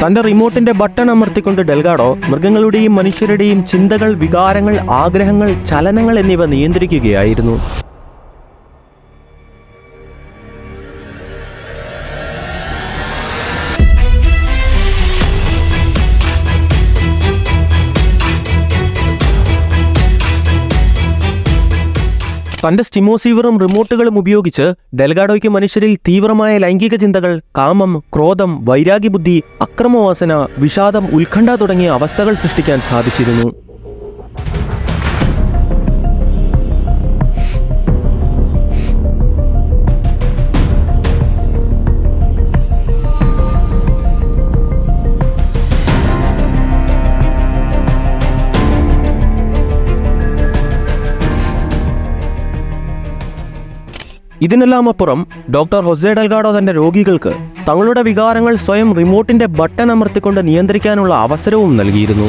തന്റെ റിമോട്ടിന്റെ button അമർത്തിക്കൊണ്ട് Delgado മൃഗങ്ങളുടെയും മനുഷ്യരുടെയും ചിന്തകൾ, വികാരങ്ങൾ, ആഗ്രഹങ്ങൾ, ചലനങ്ങൾ എന്നിവ നിയന്ത്രിക്കുകയായിരുന്നു. തന്റെ സ്റ്റിമോസീവറും റിമോട്ടുകളും ഉപയോഗിച്ച് ഡെൽഗാഡോയ്ക്ക് മനുഷ്യരിൽ തീവ്രമായ ലൈംഗിക ചിന്തകൾ, കാമം, ക്രോധം, വൈരാഗ്യബുദ്ധി, അക്രമവാസന, വിഷാദം, ഉത്കണ്ഠ തുടങ്ങിയ അവസ്ഥകൾ സൃഷ്ടിക്കാൻ സാധിച്ചിരുന്നു. ഇതിനെല്ലാം അപ്പുറം ഡോക്ടർ ഹൊസെ ഡെൽഗാഡോ തന്റെ രോഗികൾക്ക് തങ്ങളുടെ വികാരങ്ങൾ സ്വയം റിമോട്ടിന്റെ ബട്ടൺ അമർത്തിക്കൊണ്ട് നിയന്ത്രിക്കാനുള്ള അവസരവും നൽകിയിരുന്നു.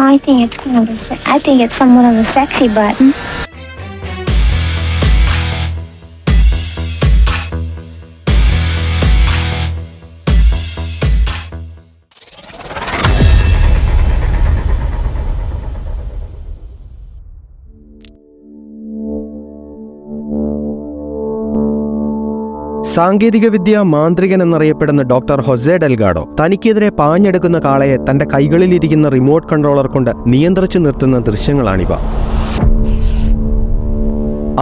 I think it's somewhat of a sexy button. സാങ്കേതികവിദ്യ മാന്ത്രികൻ എന്നറിയപ്പെടുന്ന ഡോക്ടർ ഹൊസെ ഡെൽഗാഡോ തനിക്കെതിരെ പാഞ്ഞെടുക്കുന്ന കാളയെ തന്റെ കൈകളിലിരിക്കുന്ന റിമോട്ട് കൺട്രോളർ കൊണ്ട് നിയന്ത്രിച്ചു നിർത്തുന്ന ദൃശ്യങ്ങളാണിവ.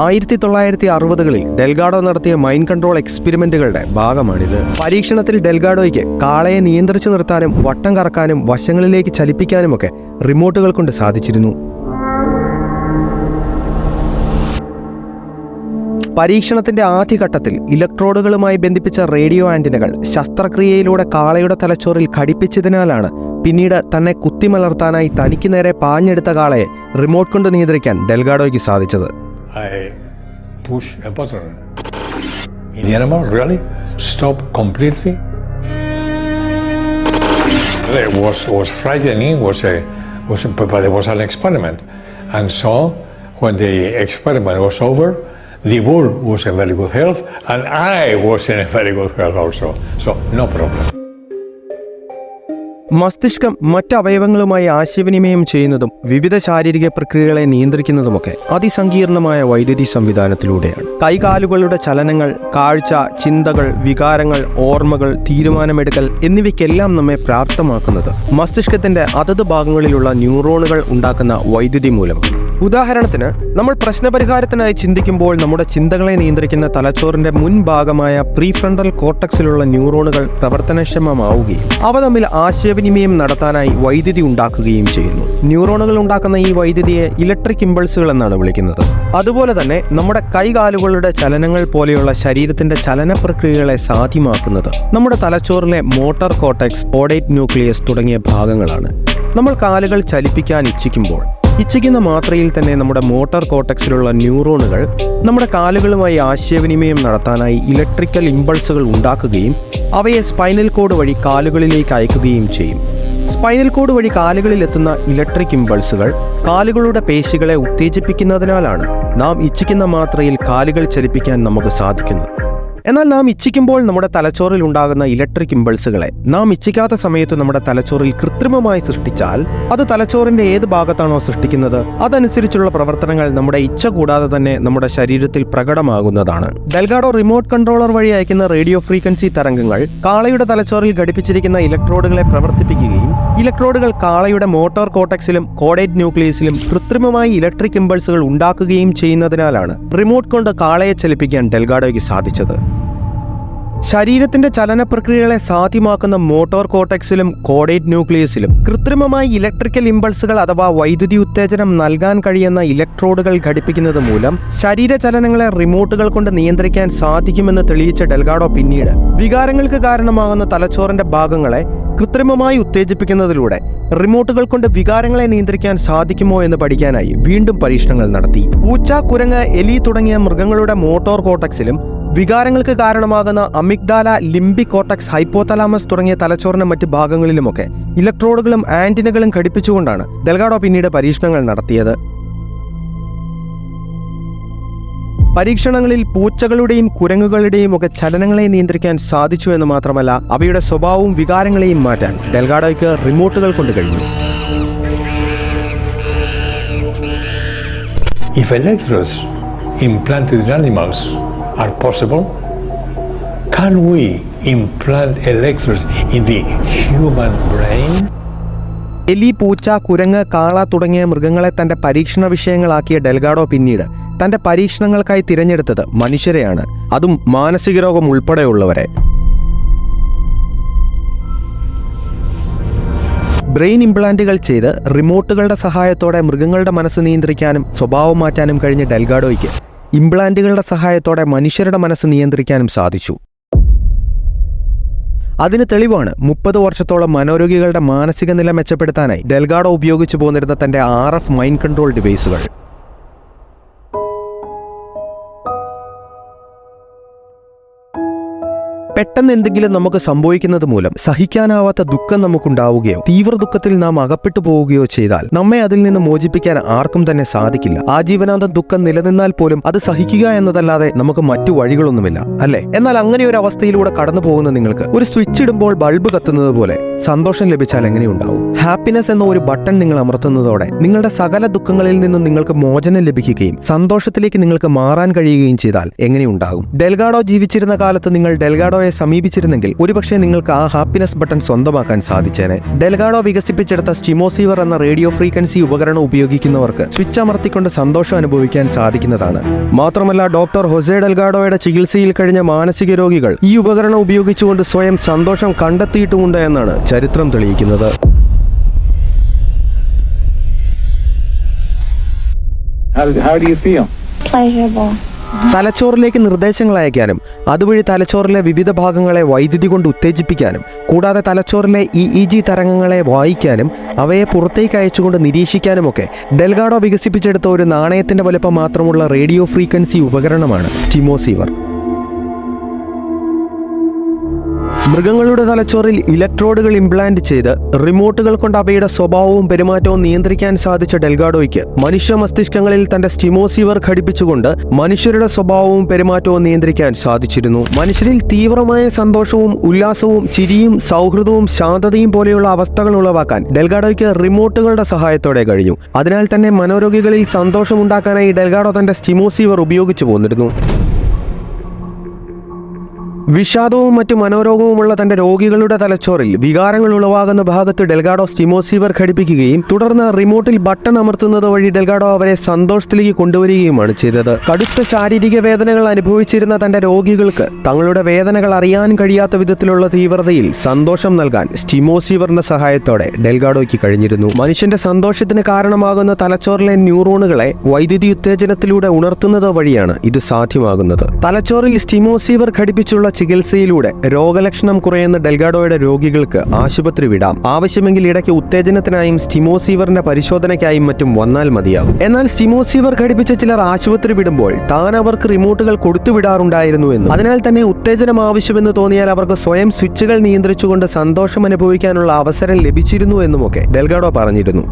1960കളിൽ ഡെൽഗാഡോ നടത്തിയ മൈൻഡ് കൺട്രോൾ എക്സ്പെരിമെന്റുകളുടെ ഭാഗമാണിത്. പരീക്ഷണത്തിൽ ഡെൽഗാഡോയ്ക്ക് കാളയെ നിയന്ത്രിച്ചു നിർത്താനും വട്ടം കറക്കാനും വശങ്ങളിലേക്ക് ചലിപ്പിക്കാനുമൊക്കെ റിമോട്ടുകൾ കൊണ്ട് സാധിച്ചിരുന്നു. പരീക്ഷണത്തിന്റെ ആദ്യഘട്ടത്തിൽ ഇലക്ട്രോഡുകളുമായി ബന്ധിപ്പിച്ച റേഡിയോ ആന്റിനകൾ ശസ്ത്രക്രിയയിലൂടെ കാളയുടെ തലച്ചോറിൽ ഘടിപ്പിച്ചതിനാലാണ് പിന്നീട് തന്നെ കുത്തിമലർത്താനായി തനിക്ക് നേരെ പാഞ്ഞെടുത്ത കാളയെ റിമോട്ട് കൊണ്ട് നിയന്ത്രിക്കാൻ ഡെൽഗാഡോയ്ക്ക് സാധിച്ചത്. The bull was in very good health and I was in a very good health also. So, no problem. മസ്തിഷ്കം മറ്റ് അവയവങ്ങളുമായി ആശയവിനിമയം ചെയ്യുന്നതും വിവിധ ശാരീരിക പ്രക്രിയകളെ നിയന്ത്രിക്കുന്നതുമൊക്കെ അതിസങ്കീർണമായ വൈദ്യുതി സംവിധാനത്തിലൂടെയാണ്. കൈകാലുകളുടെ ചലനങ്ങൾ, കാഴ്ച, ചിന്തകൾ, വികാരങ്ങൾ, ഓർമ്മകൾ, തീരുമാനമെടുക്കൽ എന്നിവയ്ക്കെല്ലാം നമ്മെ പ്രാപ്തമാക്കുന്നത് മസ്തിഷ്കത്തിന്റെ അതത് ഭാഗങ്ങളിലുള്ള ന്യൂറോണുകൾ ഉണ്ടാക്കുന്ന വൈദ്യുതി മൂലമാണ്. ഉദാഹരണത്തിന്, നമ്മൾ പ്രശ്നപരിഹാരത്തിനായി ചിന്തിക്കുമ്പോൾ നമ്മുടെ ചിന്തകളെ നിയന്ത്രിക്കുന്ന തലച്ചോറിന്റെ മുൻഭാഗമായ പ്രീഫ്രണ്ടൽ കോർട്ടക്സിലുള്ള ന്യൂറോണുകൾ പ്രവർത്തനക്ഷമമാവുകയും അവ തമ്മിൽ ആശയവിനിമയം നടത്താനായി വൈദ്യുതി ഉണ്ടാക്കുകയും ചെയ്യുന്നു. ന്യൂറോണുകൾ ഉണ്ടാക്കുന്ന ഈ വൈദ്യുതിയെ ഇലക്ട്രിക് ഇമ്പൾസുകൾ എന്നാണ് വിളിക്കുന്നത്. അതുപോലെ തന്നെ നമ്മുടെ കൈകാലുകളുടെ ചലനങ്ങൾ പോലെയുള്ള ശരീരത്തിന്റെ ചലന പ്രക്രിയകളെ സാധ്യമാക്കുന്നത് നമ്മുടെ തലച്ചോറിലെ മോട്ടോർ കോർട്ടെക്സ്, ഓഡേറ്റ് ന്യൂക്ലിയസ് തുടങ്ങിയ ഭാഗങ്ങളാണ്. നമ്മൾ കാലുകൾ ചലിപ്പിക്കാൻ ഇച്ഛിക്കുന്ന മാത്രയിൽ തന്നെ നമ്മുടെ മോട്ടോർ കോർട്ടെക്സിലുള്ള ന്യൂറോണുകൾ നമ്മുടെ കാലുകളുമായി ആശയവിനിമയം നടത്താനായി ഇലക്ട്രിക്കൽ ഇമ്പൾസുകൾ ഉണ്ടാക്കുകയും അവയെ സ്പൈനൽ കോഡ് വഴി കാലുകളിലേക്ക് അയക്കുകയും ചെയ്യും. സ്പൈനൽ കോഡ് വഴി കാലുകളിൽ എത്തുന്ന ഇലക്ട്രിക് ഇമ്പൾസുകൾ കാലുകളുടെ പേശികളെ ഉത്തേജിപ്പിക്കുന്നതിനാലാണ് നാം ഇച്ഛിക്കുന്ന മാത്രയിൽ കാലുകൾ ചലിപ്പിക്കാൻ നമുക്ക് സാധിക്കുന്നത്. എന്നാൽ നാം ഇച്ഛിക്കുമ്പോൾ നമ്മുടെ തലച്ചോറിൽ ഉണ്ടാകുന്ന ഇലക്ട്രിക് ഇമ്പൾസുകളെ നാം ഇച്ഛിക്കാത്ത സമയത്ത് നമ്മുടെ തലച്ചോറിൽ കൃത്രിമമായി സൃഷ്ടിച്ചാൽ അത് തലച്ചോറിന്റെ ഏത് ഭാഗത്താണോ സൃഷ്ടിക്കുന്നത് അതനുസരിച്ചുള്ള പ്രവർത്തനങ്ങൾ നമ്മുടെ ഇച്ഛ കൂടാതെ തന്നെ നമ്മുടെ ശരീരത്തിൽ പ്രകടമാകുന്നതാണ്. ഡെൽഗാഡോ റിമോട്ട് കൺട്രോളർ വഴി അയക്കുന്ന റേഡിയോ ഫ്രീക്വൻസി തരംഗങ്ങൾ കാളയുടെ തലച്ചോറിൽ ഘടിപ്പിച്ചിരിക്കുന്ന ഇലക്ട്രോഡുകളെ പ്രവർത്തിപ്പിക്കുകയും ഇലക്ട്രോഡുകൾ കാളയുടെ മോട്ടോർ കോർട്ടെക്സിലും കോഡേറ്റ് ന്യൂക്ലിയസിലും കൃത്രിമമായി ഇലക്ട്രിക് ഇമ്പൾസുകൾ ഉണ്ടാക്കുകയും ചെയ്യുന്നതിനാലാണ് റിമോട്ട് കൊണ്ട് കാളയെ ചലിപ്പിക്കാൻ ഡെൽഗാഡോയ്ക്ക് സാധിച്ചത്. ശരീരത്തിന്റെ ചലന പ്രക്രിയകളെ സാധ്യമാക്കുന്ന മോട്ടോർ കോർട്ടെക്സിലും കോഡേറ്റ് ന്യൂക്ലിയസിലും കൃത്രിമമായി ഇലക്ട്രിക്കൽ ഇമ്പൾസുകൾ അഥവാ വൈദ്യുതി ഉത്തേജനം നൽകാൻ കഴിയുന്ന ഇലക്ട്രോഡുകൾ ഘടിപ്പിക്കുന്നത് മൂലം ശരീരചലനങ്ങളെ റിമോട്ടുകൾ കൊണ്ട് നിയന്ത്രിക്കാൻ സാധിക്കുമെന്ന് തെളിയിച്ച ഡെൽഗാഡോ പിന്നീട് വികാരങ്ങൾക്ക് കാരണമാകുന്ന തലച്ചോറിന്റെ ഭാഗങ്ങളെ കൃത്രിമമായി ഉത്തേജിപ്പിക്കുന്നതിലൂടെ റിമോട്ടുകൾ കൊണ്ട് വികാരങ്ങളെ നിയന്ത്രിക്കാൻ സാധിക്കുമോ എന്ന് പഠിക്കാനായി വീണ്ടും പരീക്ഷണങ്ങൾ നടത്തി. പൂച്ച, കുരങ്ങ്, എലി തുടങ്ങിയ മൃഗങ്ങളുടെ മോട്ടോർ കോർട്ടെക്സിലും വികാരങ്ങൾക്ക് കാരണമാകുന്ന അമിഗ്ഡാല, ലിംബിക് കോർട്ടക്സ്, ഹൈപ്പോതലാമസ് തുടങ്ങിയ തലച്ചോറിന്റെ മറ്റ് ഭാഗങ്ങളിലുമൊക്കെ ഇലക്ട്രോഡുകളും ആന്റിനകളും ഘടിപ്പിച്ചുകൊണ്ടാണ് ഡെൽഗാഡോ പിന്നീട് പരീക്ഷണങ്ങൾ നടത്തിയത്. പരീക്ഷണങ്ങളിൽ പൂച്ചകളുടെയും കുരങ്ങുകളുടെയും ഒക്കെ ചലനങ്ങളെ നിയന്ത്രിക്കാൻ സാധിച്ചു എന്ന് മാത്രമല്ല, അവയുടെ സ്വഭാവവും വികാരങ്ങളെയും മാറ്റാൻ ഡെൽഗാഡോയ്ക്ക് റിമോട്ടുകൾ കൊണ്ട് കഴിഞ്ഞു. If electrodes implanted in animals are possible, can we implant electrodes in the human brain? എലി, പൂച്ച, കുരങ്ങ്, കാള തുടങ്ങിയ മൃഗങ്ങളെ തന്റെ പരീക്ഷണ വിഷയങ്ങളാക്കിയ ഡെൽഗാഡോ പിന്നീട് തന്റെ പരീക്ഷണങ്ങൾക്കായി തിരഞ്ഞെടുത്തത് മനുഷ്യരെയാണ്, അതും മാനസിക രോഗം ഉൾപ്പെടെയുള്ളവരെ. ബ്രെയിൻ ഇംപ്ലാന്റുകൾ ചെയ്ത് റിമോട്ടുകളുടെ സഹായത്തോടെ മൃഗങ്ങളുടെ മനസ്സ് നിയന്ത്രിക്കാനും സ്വഭാവം മാറ്റാനും കഴിഞ്ഞ ഡെൽഗാഡോയ്ക്ക് ഇംപ്ലാന്റുകളുടെ സഹായത്തോടെ മനുഷ്യരുടെ മനസ്സ് നിയന്ത്രിക്കാനും സാധിച്ചു. അതിന് തെളിവാണ് 30 വർഷത്തോളം മനോരോഗികളുടെ മാനസിക നില മെച്ചപ്പെടുത്താനായി ഡെൽഗാഡോ ഉപയോഗിച്ചു പോന്നിരുന്ന തന്റെ RF മൈൻഡ് കൺട്രോൾ ഡിവൈസുകൾ. പെട്ടെന്ന് എന്തെങ്കിലും നമുക്ക് സംഭവിക്കുന്നത് മൂലം സഹിക്കാനാവാത്ത ദുഃഖം നമുക്കുണ്ടാവുകയോ തീവ്ര ദുഃഖത്തിൽ നാം അകപ്പെട്ടു പോവുകയോ ചെയ്താൽ നമ്മെ അതിൽ നിന്ന് മോചിപ്പിക്കാൻ ആർക്കും തന്നെ സാധിക്കില്ല. ആജീവനാന്തം ദുഃഖം നിലനിന്നാൽ പോലും അത് സഹിക്കുക എന്നതല്ലാതെ നമുക്ക് മറ്റു വഴികളൊന്നുമില്ല, അല്ലേ? എന്നാൽ അങ്ങനെ ഒരു അവസ്ഥയിലൂടെ കടന്നു പോകുന്ന നിങ്ങൾക്ക് ഒരു സ്വിച്ച് ഇടുമ്പോൾ ബൾബ് കത്തുന്നത് പോലെ സന്തോഷം ലഭിച്ചാൽ എങ്ങനെയുണ്ടാവും? ഹാപ്പിനെസ് എന്ന ഒരു ബട്ടൺ നിങ്ങൾ അമർത്തുന്നതോടെ നിങ്ങളുടെ സകല ദുഃഖങ്ങളിൽ നിന്നും നിങ്ങൾക്ക് മോചനം ലഭിക്കുകയും സന്തോഷത്തിലേക്ക് നിങ്ങൾക്ക് മാറാൻ കഴിയുകയും ചെയ്താൽ എങ്ങനെയുണ്ടാകും? ഡെൽഗാഡോ ജീവിച്ചിരുന്ന കാലത്ത് നിങ്ങൾ ഡെൽഗാഡോയെ സമീപിച്ചിരുന്നെങ്കിൽ ഒരുപക്ഷെ നിങ്ങൾക്ക് ആ ഹാപ്പിനെസ് ബട്ടൺ സ്വന്തമാക്കാൻ സാധിച്ചേനെ. ഡെൽഗാഡോ വികസിപ്പിച്ചെടുത്ത സ്റ്റിമോസീവർ എന്ന റേഡിയോ ഫ്രീക്വൻസി ഉപകരണം ഉപയോഗിക്കുന്നവർക്ക് സ്വിച്ച് അമർത്തിക്കൊണ്ട് സന്തോഷം അനുഭവിക്കാൻ സാധിക്കുന്നതാണ്. മാത്രമല്ല, ഡോക്ടർ ഹൊസെ ഡെൽഗാഡോയുടെ ചികിത്സയിൽ കഴിഞ്ഞ മാനസിക രോഗികൾ ഈ ഉപകരണം ഉപയോഗിച്ചുകൊണ്ട് സ്വയം സന്തോഷം കണ്ടെത്തിയിട്ടുമുണ്ട് എന്നാണ് ചരിത്രം തെളിയിക്കുന്നത്. How do you feel? Pleasurable. തലച്ചോറിലേക്ക് നിർദ്ദേശങ്ങൾ അയക്കാനും അതുവഴി തലച്ചോറിലെ വിവിധ ഭാഗങ്ങളെ വൈദ്യുതി കൊണ്ട് ഉത്തേജിപ്പിക്കാനും കൂടാതെ തലച്ചോറിലെ EEG തരംഗങ്ങളെ വായിക്കാനും അവയെ പുറത്തേക്ക് അയച്ചുകൊണ്ട് നിരീക്ഷിക്കാനുമൊക്കെ ഡെൽഗാഡോ വികസിപ്പിച്ചെടുത്ത ഒരു നാണയത്തിന്റെ വലുപ്പം മാത്രമുള്ള റേഡിയോ ഫ്രീക്വൻസി ഉപകരണമാണ് സ്റ്റിമോസീവർ. മൃഗങ്ങളുടെ തലച്ചോറിൽ ഇലക്ട്രോഡുകൾ ഇംപ്ലാന്റ് ചെയ്ത് റിമോട്ടുകൾ കൊണ്ട് അവയുടെ സ്വഭാവവും പെരുമാറ്റവും നിയന്ത്രിക്കാൻ സാധിച്ച ഡെൽഗാഡോയ്ക്ക് മനുഷ്യ മസ്തിഷ്കങ്ങളിൽ തന്റെ സ്റ്റിമോസീവർ ഘടിപ്പിച്ചുകൊണ്ട് മനുഷ്യരുടെ സ്വഭാവവും പെരുമാറ്റവും നിയന്ത്രിക്കാൻ സാധിച്ചിരുന്നു. മനുഷ്യരിൽ തീവ്രമായ സന്തോഷവും ഉല്ലാസവും ചിരിയും സൗഹൃദവും ശാന്തതയും പോലെയുള്ള അവസ്ഥകൾ ഉളവാക്കാൻ ഡെൽഗാഡോയ്ക്ക് റിമോട്ടുകളുടെ സഹായത്തോടെ കഴിഞ്ഞു. അതിനാൽ തന്നെ മനോരോഗികളിൽ സന്തോഷമുണ്ടാക്കാനായി ഡെൽഗാഡോ തന്റെ സ്റ്റിമോസീവർ ഉപയോഗിച്ചു പോന്നിരുന്നു. വിഷാദവും മറ്റു മനോരോഗവുമുള്ള തന്റെ രോഗികളുടെ തലച്ചോറിൽ വികാരങ്ങൾ ഉളവാകുന്ന ഭാഗത്ത് ഡെൽഗാഡോ സ്റ്റിമോസീവർ ഘടിപ്പിക്കുകയും തുടർന്ന് റിമോട്ടിൽ ബട്ടൺ അമർത്തുന്നത് വഴി ഡെൽഗാഡോ അവരെ സന്തോഷത്തിലേക്ക് കൊണ്ടുവരികയുമാണ് ചെയ്തത്. കടുത്ത ശാരീരിക വേദനകൾ അനുഭവിച്ചിരുന്ന തന്റെ രോഗികൾക്ക് തങ്ങളുടെ വേദനകൾ അറിയാൻ കഴിയാത്ത വിധത്തിലുള്ള തീവ്രതയിൽ സന്തോഷം നൽകാൻ സ്റ്റിമോസീവറിന്റെ സഹായത്തോടെ ഡെൽഗാഡോയ്ക്ക് കഴിഞ്ഞിരുന്നു. മനുഷ്യന്റെ സന്തോഷത്തിന് കാരണമാകുന്ന തലച്ചോറിലെ ന്യൂറോണുകളെ വൈദ്യുതി ഉത്തേജനത്തിലൂടെ ഉണർത്തുന്നത് വഴിയാണ് ഇത് സാധ്യമാകുന്നത്. തലച്ചോറിൽ സ്റ്റിമോസീവർ ഘടിപ്പിച്ചുള്ള ചികിത്സയിലൂടെ രോഗലക്ഷണം കുറയുന്ന ഡെൽഗാഡോയുടെ രോഗികൾക്ക് ആശുപത്രി വിടാം. ആവശ്യമെങ്കിൽ ഇടയ്ക്ക് ഉത്തേജനത്തിനായും സ്റ്റിമോസീവറിന്റെ പരിശോധനയ്ക്കായും മറ്റും വന്നാൽ മതിയാകും. എന്നാൽ സ്റ്റിമോസീവർ ഘടിപ്പിച്ച ചിലർ ആശുപത്രി വിടുമ്പോൾ താൻ അവർക്ക് റിമോട്ടുകൾ കൊടുത്തുവിടാറുണ്ടായിരുന്നുവെന്നും അതിനാൽ തന്നെ ഉത്തേജനം ആവശ്യമെന്ന് തോന്നിയാൽ അവർക്ക് സ്വയം സ്വിച്ചുകൾ നിയന്ത്രിച്ചുകൊണ്ട് സന്തോഷം അനുഭവിക്കാനുള്ള അവസരം ലഭിച്ചിരുന്നു എന്നുമൊക്കെ ഡെൽഗാഡോ പറഞ്ഞിരുന്നു.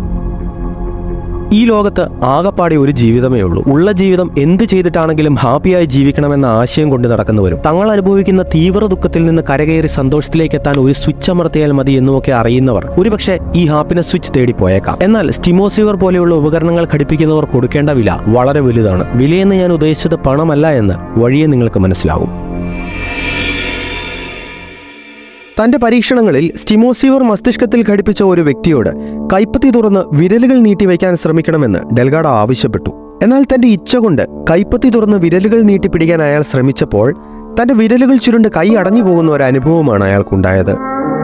ഈ ലോകത്ത് ആകപ്പാടെ ഒരു ജീവിതമേ ഉള്ളൂ. ഉള്ള ജീവിതം എന്ത് ചെയ്തിട്ടാണെങ്കിലും ഹാപ്പിയായി ജീവിക്കണമെന്ന ആശയം കൊണ്ട് നടക്കുന്നവരും തങ്ങൾ അനുഭവിക്കുന്ന തീവ്ര ദുഃഖത്തിൽ നിന്ന് കരകയറി സന്തോഷത്തിലേക്ക് എത്താൻ ഒരു സ്വിച്ച് അമർത്തിയാൽ മതി എന്നുമൊക്കെ അറിയുന്നവർ ഒരുപക്ഷെ ഈ ഹാപ്പിനെസ് സ്വിച്ച് തേടി പോയേക്കാം. എന്നാൽ സ്റ്റിമോസീവർ പോലെയുള്ള ഉപകരണങ്ങൾ ഘടിപ്പിക്കുന്നവർ കൊടുക്കേണ്ട വില വളരെ വലുതാണ്. വിലയെന്ന് ഞാൻ ഉദ്ദേശിച്ചത് പണമല്ല എന്ന് വഴിയെ നിങ്ങൾക്ക് മനസ്സിലാവും. തന്റെ പരീക്ഷണങ്ങളിൽ സ്റ്റിമോസീവർ മസ്തിഷ്കത്തിൽ ഘടിപ്പിച്ച ഒരു വ്യക്തിയോട് കൈപ്പത്തി തുറന്ന് വിരലുകൾ നീട്ടിവയ്ക്കാൻ ശ്രമിക്കണമെന്ന് ഡെൽഗാഡോ ആവശ്യപ്പെട്ടു. എന്നാൽ തന്റെ ഇച്ഛ കൊണ്ട് കൈപ്പത്തി തുറന്ന് വിരലുകൾ നീട്ടിപ്പിടിക്കാൻ അയാൾ ശ്രമിച്ചപ്പോൾ തന്റെ വിരലുകൾ ചുരുണ്ട് കൈ അടഞ്ഞു പോകുന്ന ഒരു അനുഭവമാണ് അയാൾക്കുണ്ടായത്.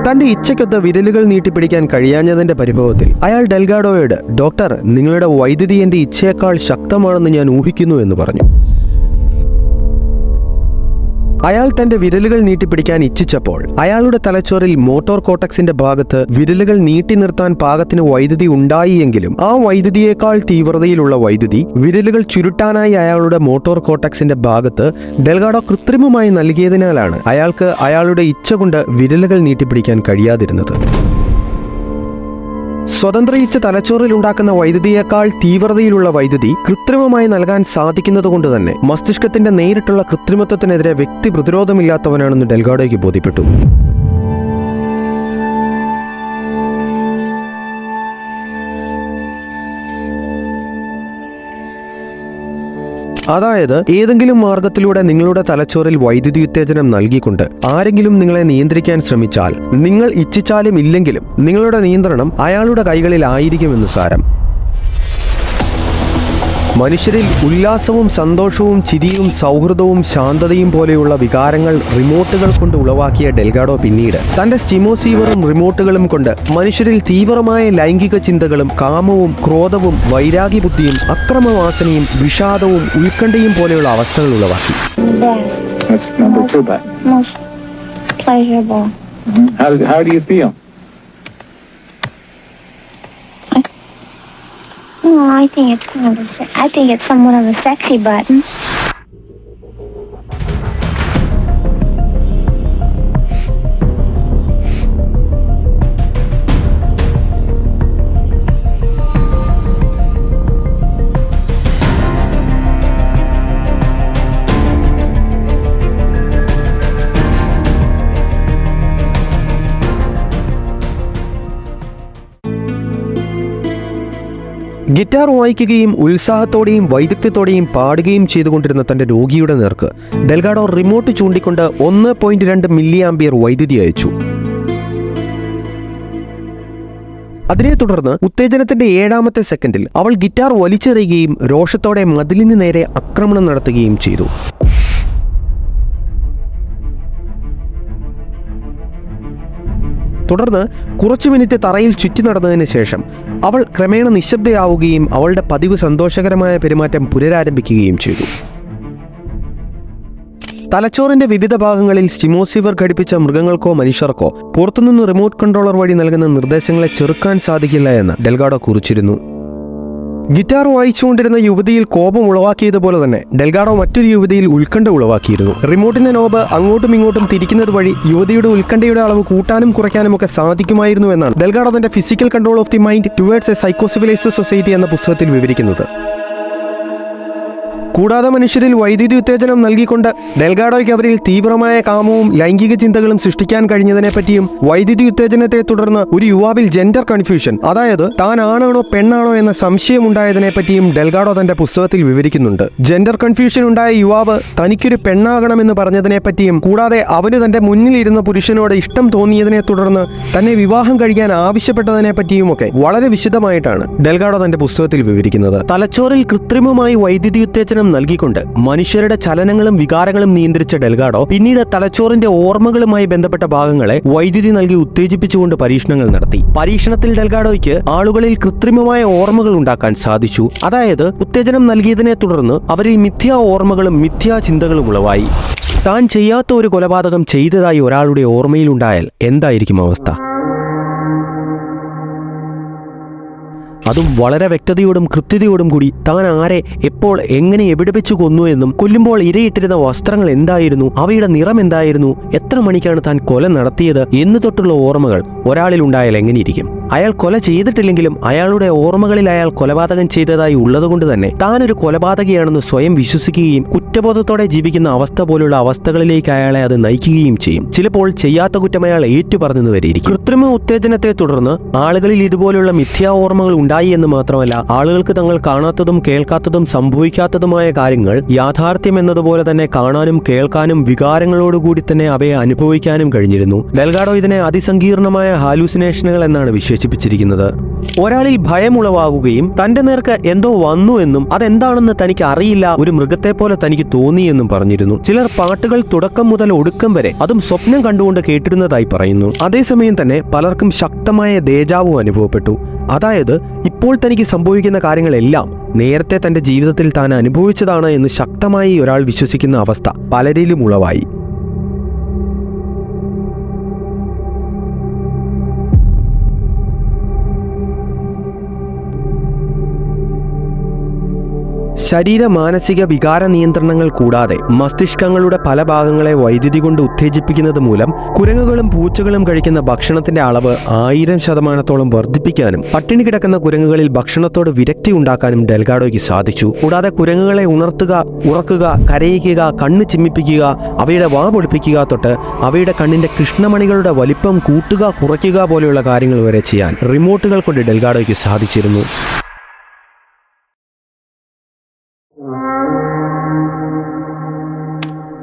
തന്റെ ഇച്ഛയ്ക്കൊത്ത് വിരലുകൾ നീട്ടിപ്പിടിക്കാൻ കഴിയാഞ്ഞതിന്റെ പരിഭവത്തിൽ അയാൾ ഡെൽഗാഡോയോട്, "ഡോക്ടർ, നിങ്ങളുടെ വൈദ്യുതി എന്റെ ഇച്ഛയേക്കാൾ ശക്തമാണെന്ന് ഞാൻ ഊഹിക്കുന്നു" എന്ന് പറഞ്ഞു. അയാൾ തന്റെ വിരലുകൾ നീട്ടിപ്പിടിക്കാൻ ഇച്ഛിച്ചപ്പോൾ അയാളുടെ തലച്ചോറിൽ മോട്ടോർ കോർട്ടക്സിന്റെ ഭാഗത്ത് വിരലുകൾ നീട്ടി നിർത്താൻ പാകത്തിന് വൈദ്യുതി ഉണ്ടായി എങ്കിലും ആ വൈദ്യുതിയേക്കാൾ തീവ്രതയിലുള്ള വൈദ്യുതി വിരലുകൾ ചുരുട്ടാനായി അയാളുടെ മോട്ടോർ കോർട്ടക്സിന്റെ ഭാഗത്ത് ഡെൽഗാഡോ കൃത്രിമമായി നൽകിയതിനാലാണ് അയാൾക്ക് അയാളുടെ ഇച്ഛ കൊണ്ട് വിരലുകൾ നീട്ടിപ്പിടിക്കാൻ കഴിയാതിരുന്നത്. സ്വതന്ത്ര ഇച്ഛ തലച്ചോറിൽ ഉണ്ടാക്കുന്ന വൈദ്യുതിയേക്കാൾ തീവ്രതയിലുള്ള വൈദ്യുതി കൃത്രിമമായി നൽകാൻ സാധിക്കുന്നതുകൊണ്ട് തന്നെ മസ്തിഷ്കത്തിന്റെ നേരിട്ടുള്ള കൃത്രിമത്വത്തിനെതിരെ വ്യക്തി പ്രതിരോധമില്ലാത്തവനാണെന്ന് ഡെൽഗാഡോയ്ക്ക് ബോധ്യപ്പെട്ടു. അതായത് ഏതെങ്കിലും മാർഗത്തിലൂടെ നിങ്ങളുടെ തലച്ചോറിൽ വൈദ്യുതി ഉത്തേജനം നൽകിക്കൊണ്ട് ആരെങ്കിലും നിങ്ങളെ നിയന്ത്രിക്കാൻ ശ്രമിച്ചാൽ നിങ്ങൾ ഇച്ഛിച്ചാലും ഇല്ലെങ്കിലും നിങ്ങളുടെ നിയന്ത്രണം അയാളുടെ കൈകളിൽ ആയിരിക്കുമെന്ന് സാരം. മനുഷ്യരിൽ ഉല്ലാസവും സന്തോഷവും ചിരിയും സൗഹൃദവും ശാന്തതയും പോലെയുള്ള വികാരങ്ങൾ റിമോട്ടുകൾ കൊണ്ട് ഉളവാക്കിയ ഡെൽഗാഡോ പിന്നീട് തന്റെ സ്റ്റിമോസീവറും റിമോട്ടുകളും കൊണ്ട് മനുഷ്യരിൽ തീവ്രമായ ലൈംഗിക ചിന്തകളും കാമവും ക്രോധവും വൈരാഗ്യബുദ്ധിയും അക്രമവാസനയും വിഷാദവും ഉത്കണ്ഠയും പോലെയുള്ള അവസ്ഥകൾ ഉളവാക്കി. That's number 2 button. Most pleasurable. How do you feel? Well, I think it's somewhat of a sexy button. Guitar വായിക്കുകയും ഉത്സാഹത്തോടെയും വൈദഗ്ധ്യത്തോടെയും പാടുകയും ചെയ്തുകൊണ്ടിരുന്ന തന്റെ രോഗിയുടെ നേർക്ക് ഡെൽഗാഡോ റിമോട്ട് ചൂണ്ടിക്കൊണ്ട് 1.2 മില്ലി ആംപിയർ വൈദ്യുതി അയച്ചു. അതിനെ തുടർന്ന് ഉത്തേജനത്തിന്റെ 7ാമത്തെ സെക്കൻഡിൽ അവൾ ഗിറ്റാർ വലിച്ചെറിയുകയും രോഷത്തോടെ മതിലിന് നേരെ ആക്രമണം നടത്തുകയും ചെയ്തു. തുടർന്ന് കുറച്ചു മിനിറ്റ് തറയിൽ ചുറ്റി നടന്നതിന് ശേഷം അവൾ ക്രമേണ നിശബ്ദയാവുകയും അവളുടെ പതിവ് സന്തോഷകരമായ പെരുമാറ്റം പുനരാരംഭിക്കുകയും ചെയ്തു. തലച്ചോറിന്റെ വിവിധ ഭാഗങ്ങളിൽ സ്റ്റിമോസീവർ ഘടിപ്പിച്ച മൃഗങ്ങൾക്കോ മനുഷ്യർക്കോ പുറത്തുനിന്ന് റിമോട്ട് കൺട്രോളർ വഴി നൽകുന്ന നിർദ്ദേശങ്ങളെ ചെറുക്കാൻ സാധിക്കില്ല എന്ന് ഡെൽഗാഡോ കുറിച്ചിരുന്നു. ഗിറ്റാർ വായിച്ചുകൊണ്ടിരുന്ന യുവതിയിൽ കോപം ഉളവാക്കിയതുപോലെ തന്നെ ഡെൽഗാഡോ മറ്റൊരു യുവതിയിൽ ഉത്കണ്ഠ ഉളവാക്കിയിരുന്നു. റിമോട്ടിന്റെ നോബ് അങ്ങോട്ടും ഇങ്ങോട്ടും തിരിക്കുന്നത് വഴി യുവതിയുടെ ഉത്കണ്ഠയുടെ അളവ് കൂട്ടാനും കുറയ്ക്കാനും ഒക്കെ സാധിക്കുമായിരുന്നു എന്നാണ് ഡെൽഗാഡോ തന്റെ physical control of the mind towards a psychocivilized society എന്ന പുസ്തകത്തിൽ വിവരിക്കുന്നത്. കൂടാതെ മനുഷ്യരിൽ വൈദ്യുതി ഉത്തേജനം നൽകിക്കൊണ്ട് ഡെൽഗാഡോയ്ക്ക് അവരിൽ തീവ്രമായ കാമവും ലൈംഗിക ചിന്തകളും സൃഷ്ടിക്കാൻ കഴിഞ്ഞതിനെപ്പറ്റിയും വൈദ്യുതി ഉത്തേജനത്തെ തുടർന്ന് ഒരു യുവാവിൽ ജെൻഡർ കൺഫ്യൂഷൻ, അതായത് താൻ ആണാണോ പെണ്ണാണോ എന്ന സംശയം ഉണ്ടായതിനെപ്പറ്റിയും ഡെൽഗാഡോ തന്റെ പുസ്തകത്തിൽ വിവരിക്കുന്നുണ്ട്. ജെൻഡർ കൺഫ്യൂഷൻ ഉണ്ടായ യുവാവ് തനിക്കൊരു പെണ്ണാകണമെന്ന് പറഞ്ഞതിനെപ്പറ്റിയും കൂടാതെ അവന് തന്റെ മുന്നിലിരുന്ന പുരുഷനോട് ഇഷ്ടം തോന്നിയതിനെ തുടർന്ന് തന്നെ വിവാഹം കഴിക്കാൻ ആവശ്യപ്പെട്ടതിനെപ്പറ്റിയുമൊക്കെ വളരെ വിശദമായിട്ടാണ് ഡെൽഗാഡോ തന്റെ പുസ്തകത്തിൽ വിവരിക്കുന്നത്. തലച്ചോറിൽ കൃത്രിമമായി വൈദ്യുതി ഉത്തേജനം നൽകിക്കൊണ്ട് മനുഷ്യരുടെ ചലനങ്ങളും വികാരങ്ങളും നിയന്ത്രിച്ച ഡെൽഗാഡോ പിന്നീട് തലച്ചോറിന്റെ ഓർമ്മകളുമായി ബന്ധപ്പെട്ട ഭാഗങ്ങളെ വൈദ്യുതി നൽകി ഉത്തേജിപ്പിച്ചുകൊണ്ട് പരീക്ഷണങ്ങൾ നടത്തി. പരീക്ഷണത്തിൽ ഡെൽഗാഡോയ്ക്ക് ആളുകളിൽ കൃത്രിമമായ ഓർമ്മകൾ ഉണ്ടാക്കാൻ സാധിച്ചു. അതായത് ഉത്തേജനം നൽകിയതിനെ തുടർന്ന് അവരിൽ മിഥ്യാ ഓർമ്മകളും മിഥ്യാ ചിന്തകളും ഉളവായി. താൻ ചെയ്യാത്ത ഒരു കൊലപാതകം ചെയ്തതായി ഒരാളുടെ ഓർമ്മയിലുണ്ടായാൽ എന്തായിരിക്കും അവസ്ഥ? അതും വളരെ വ്യക്തതയോടും കൃത്യതയോടും കൂടി താൻ ആരെ എപ്പോൾ എങ്ങനെ എവിടെ വെച്ച് കൊന്നു എന്നും കൊല്ലുമ്പോൾ ഇരയിട്ടിരുന്ന വസ്ത്രങ്ങൾ എന്തായിരുന്നു, അവയുടെ നിറം എന്തായിരുന്നു, എത്ര മണിക്കാണ് താൻ കൊല നടത്തിയത് എന്ന് തൊട്ടുള്ള ഓർമ്മകൾ ഒരാളിൽ ഉണ്ടായാൽ എങ്ങനെയിരിക്കും? അയാൾ കൊല ചെയ്തിട്ടില്ലെങ്കിലും അയാളുടെ ഓർമ്മകളിൽ അയാൾ കൊലപാതകം ചെയ്തതായി ഉള്ളതുകൊണ്ട് തന്നെ താനൊരു കൊലപാതകയാണെന്ന് സ്വയം വിശ്വസിക്കുകയും കുറ്റബോധത്തോടെ ജീവിക്കുന്ന അവസ്ഥ പോലുള്ള അവസ്ഥകളിലേക്ക് അയാളെ അത് നയിക്കുകയും ചെയ്യും. ചിലപ്പോൾ ചെയ്യാത്ത കുറ്റം അയാൾ ഏറ്റുപറഞ്ഞെന്ന് വരെയിരിക്കും. കൃത്രിമ ഉത്തേജനത്തെ തുടർന്ന് ആളുകളിൽ ഇതുപോലുള്ള മിഥ്യാ ഓർമ്മകൾ ഉണ്ടായി എന്ന് മാത്രമല്ല, ആളുകൾക്ക് തങ്ങൾ കാണാത്തതും കേൾക്കാത്തതും സംഭവിക്കാത്തതുമായ കാര്യങ്ങൾ യാഥാർത്ഥ്യം എന്നതുപോലെ തന്നെ കാണാനും കേൾക്കാനും വികാരങ്ങളോടുകൂടി തന്നെ അവയെ അനുഭവിക്കാനും കഴിഞ്ഞിരുന്നു. ഡെൽഗാഡോ ഇതിനെ അതിസങ്കീർണമായ ഹാലൂസിനേഷനുകൾ എന്നാണ് വിശേഷിപ്പിച്ചിരിക്കുന്നത്. ഒരാളിൽ ഭയമുളവാകുകയും തന്റെ നേർക്ക് എന്തോ വന്നു എന്നും അതെന്താണെന്ന് തനിക്ക് അറിയില്ല, ഒരു മൃഗത്തെ പോലെ തനിക്ക് തോന്നിയെന്നും പറഞ്ഞിരുന്നു. ചിലർ പാട്ടുകൾ തുടക്കം മുതൽ ഒടുക്കം വരെ അതും സ്വപ്നം കണ്ടുകൊണ്ട് കേട്ടിരുന്നതായി പറയുന്നു. അതേസമയം തന്നെ പലർക്കും ശക്തമായ ദേജാവു അനുഭവപ്പെട്ടു. അതായത് ഇപ്പോൾ തനിക്ക് സംഭവിക്കുന്ന കാര്യങ്ങളെല്ലാം നേരത്തെ തന്റെ ജീവിതത്തിൽ താൻ അനുഭവിച്ചതാണ് എന്ന് ശക്തമായി ഒരാൾ വിശ്വസിക്കുന്ന അവസ്ഥ പലരിലും ഉളവായി. ശരീര മാനസിക വികാര നിയന്ത്രണങ്ങൾ കൂടാതെ മസ്തിഷ്കങ്ങളുടെ പല ഭാഗങ്ങളെ വൈദ്യുതി കൊണ്ട് ഉത്തേജിപ്പിക്കുന്നത് മൂലം കുരങ്ങുകളും പൂച്ചകളും കഴിക്കുന്ന ഭക്ഷണത്തിന്റെ അളവ് 1000% വർദ്ധിപ്പിക്കാനും പട്ടിണി കിടക്കുന്ന കുരങ്ങുകളിൽ ഭക്ഷണത്തോട് വിരക്തി ഉണ്ടാക്കാനും ഡെൽഗാഡോയ്ക്ക് സാധിച്ചു. കൂടാതെ കുരങ്ങുകളെ ഉണർത്തുക, ഉറക്കുക, കരയിക്കുക, കണ്ണ് ചിമ്മിപ്പിക്കുക, അവയുടെ വാ പൊടിപ്പിക്കുക തൊട്ട് അവയുടെ കണ്ണിന്റെ കൃഷ്ണമണികളുടെ വലിപ്പം കൂട്ടുക, കുറയ്ക്കുക പോലെയുള്ള കാര്യങ്ങൾ വരെ ചെയ്യാൻ റിമോട്ടുകൾ കൊണ്ട് ഡെൽഗാഡോയ്ക്ക് സാധിച്ചിരുന്നു.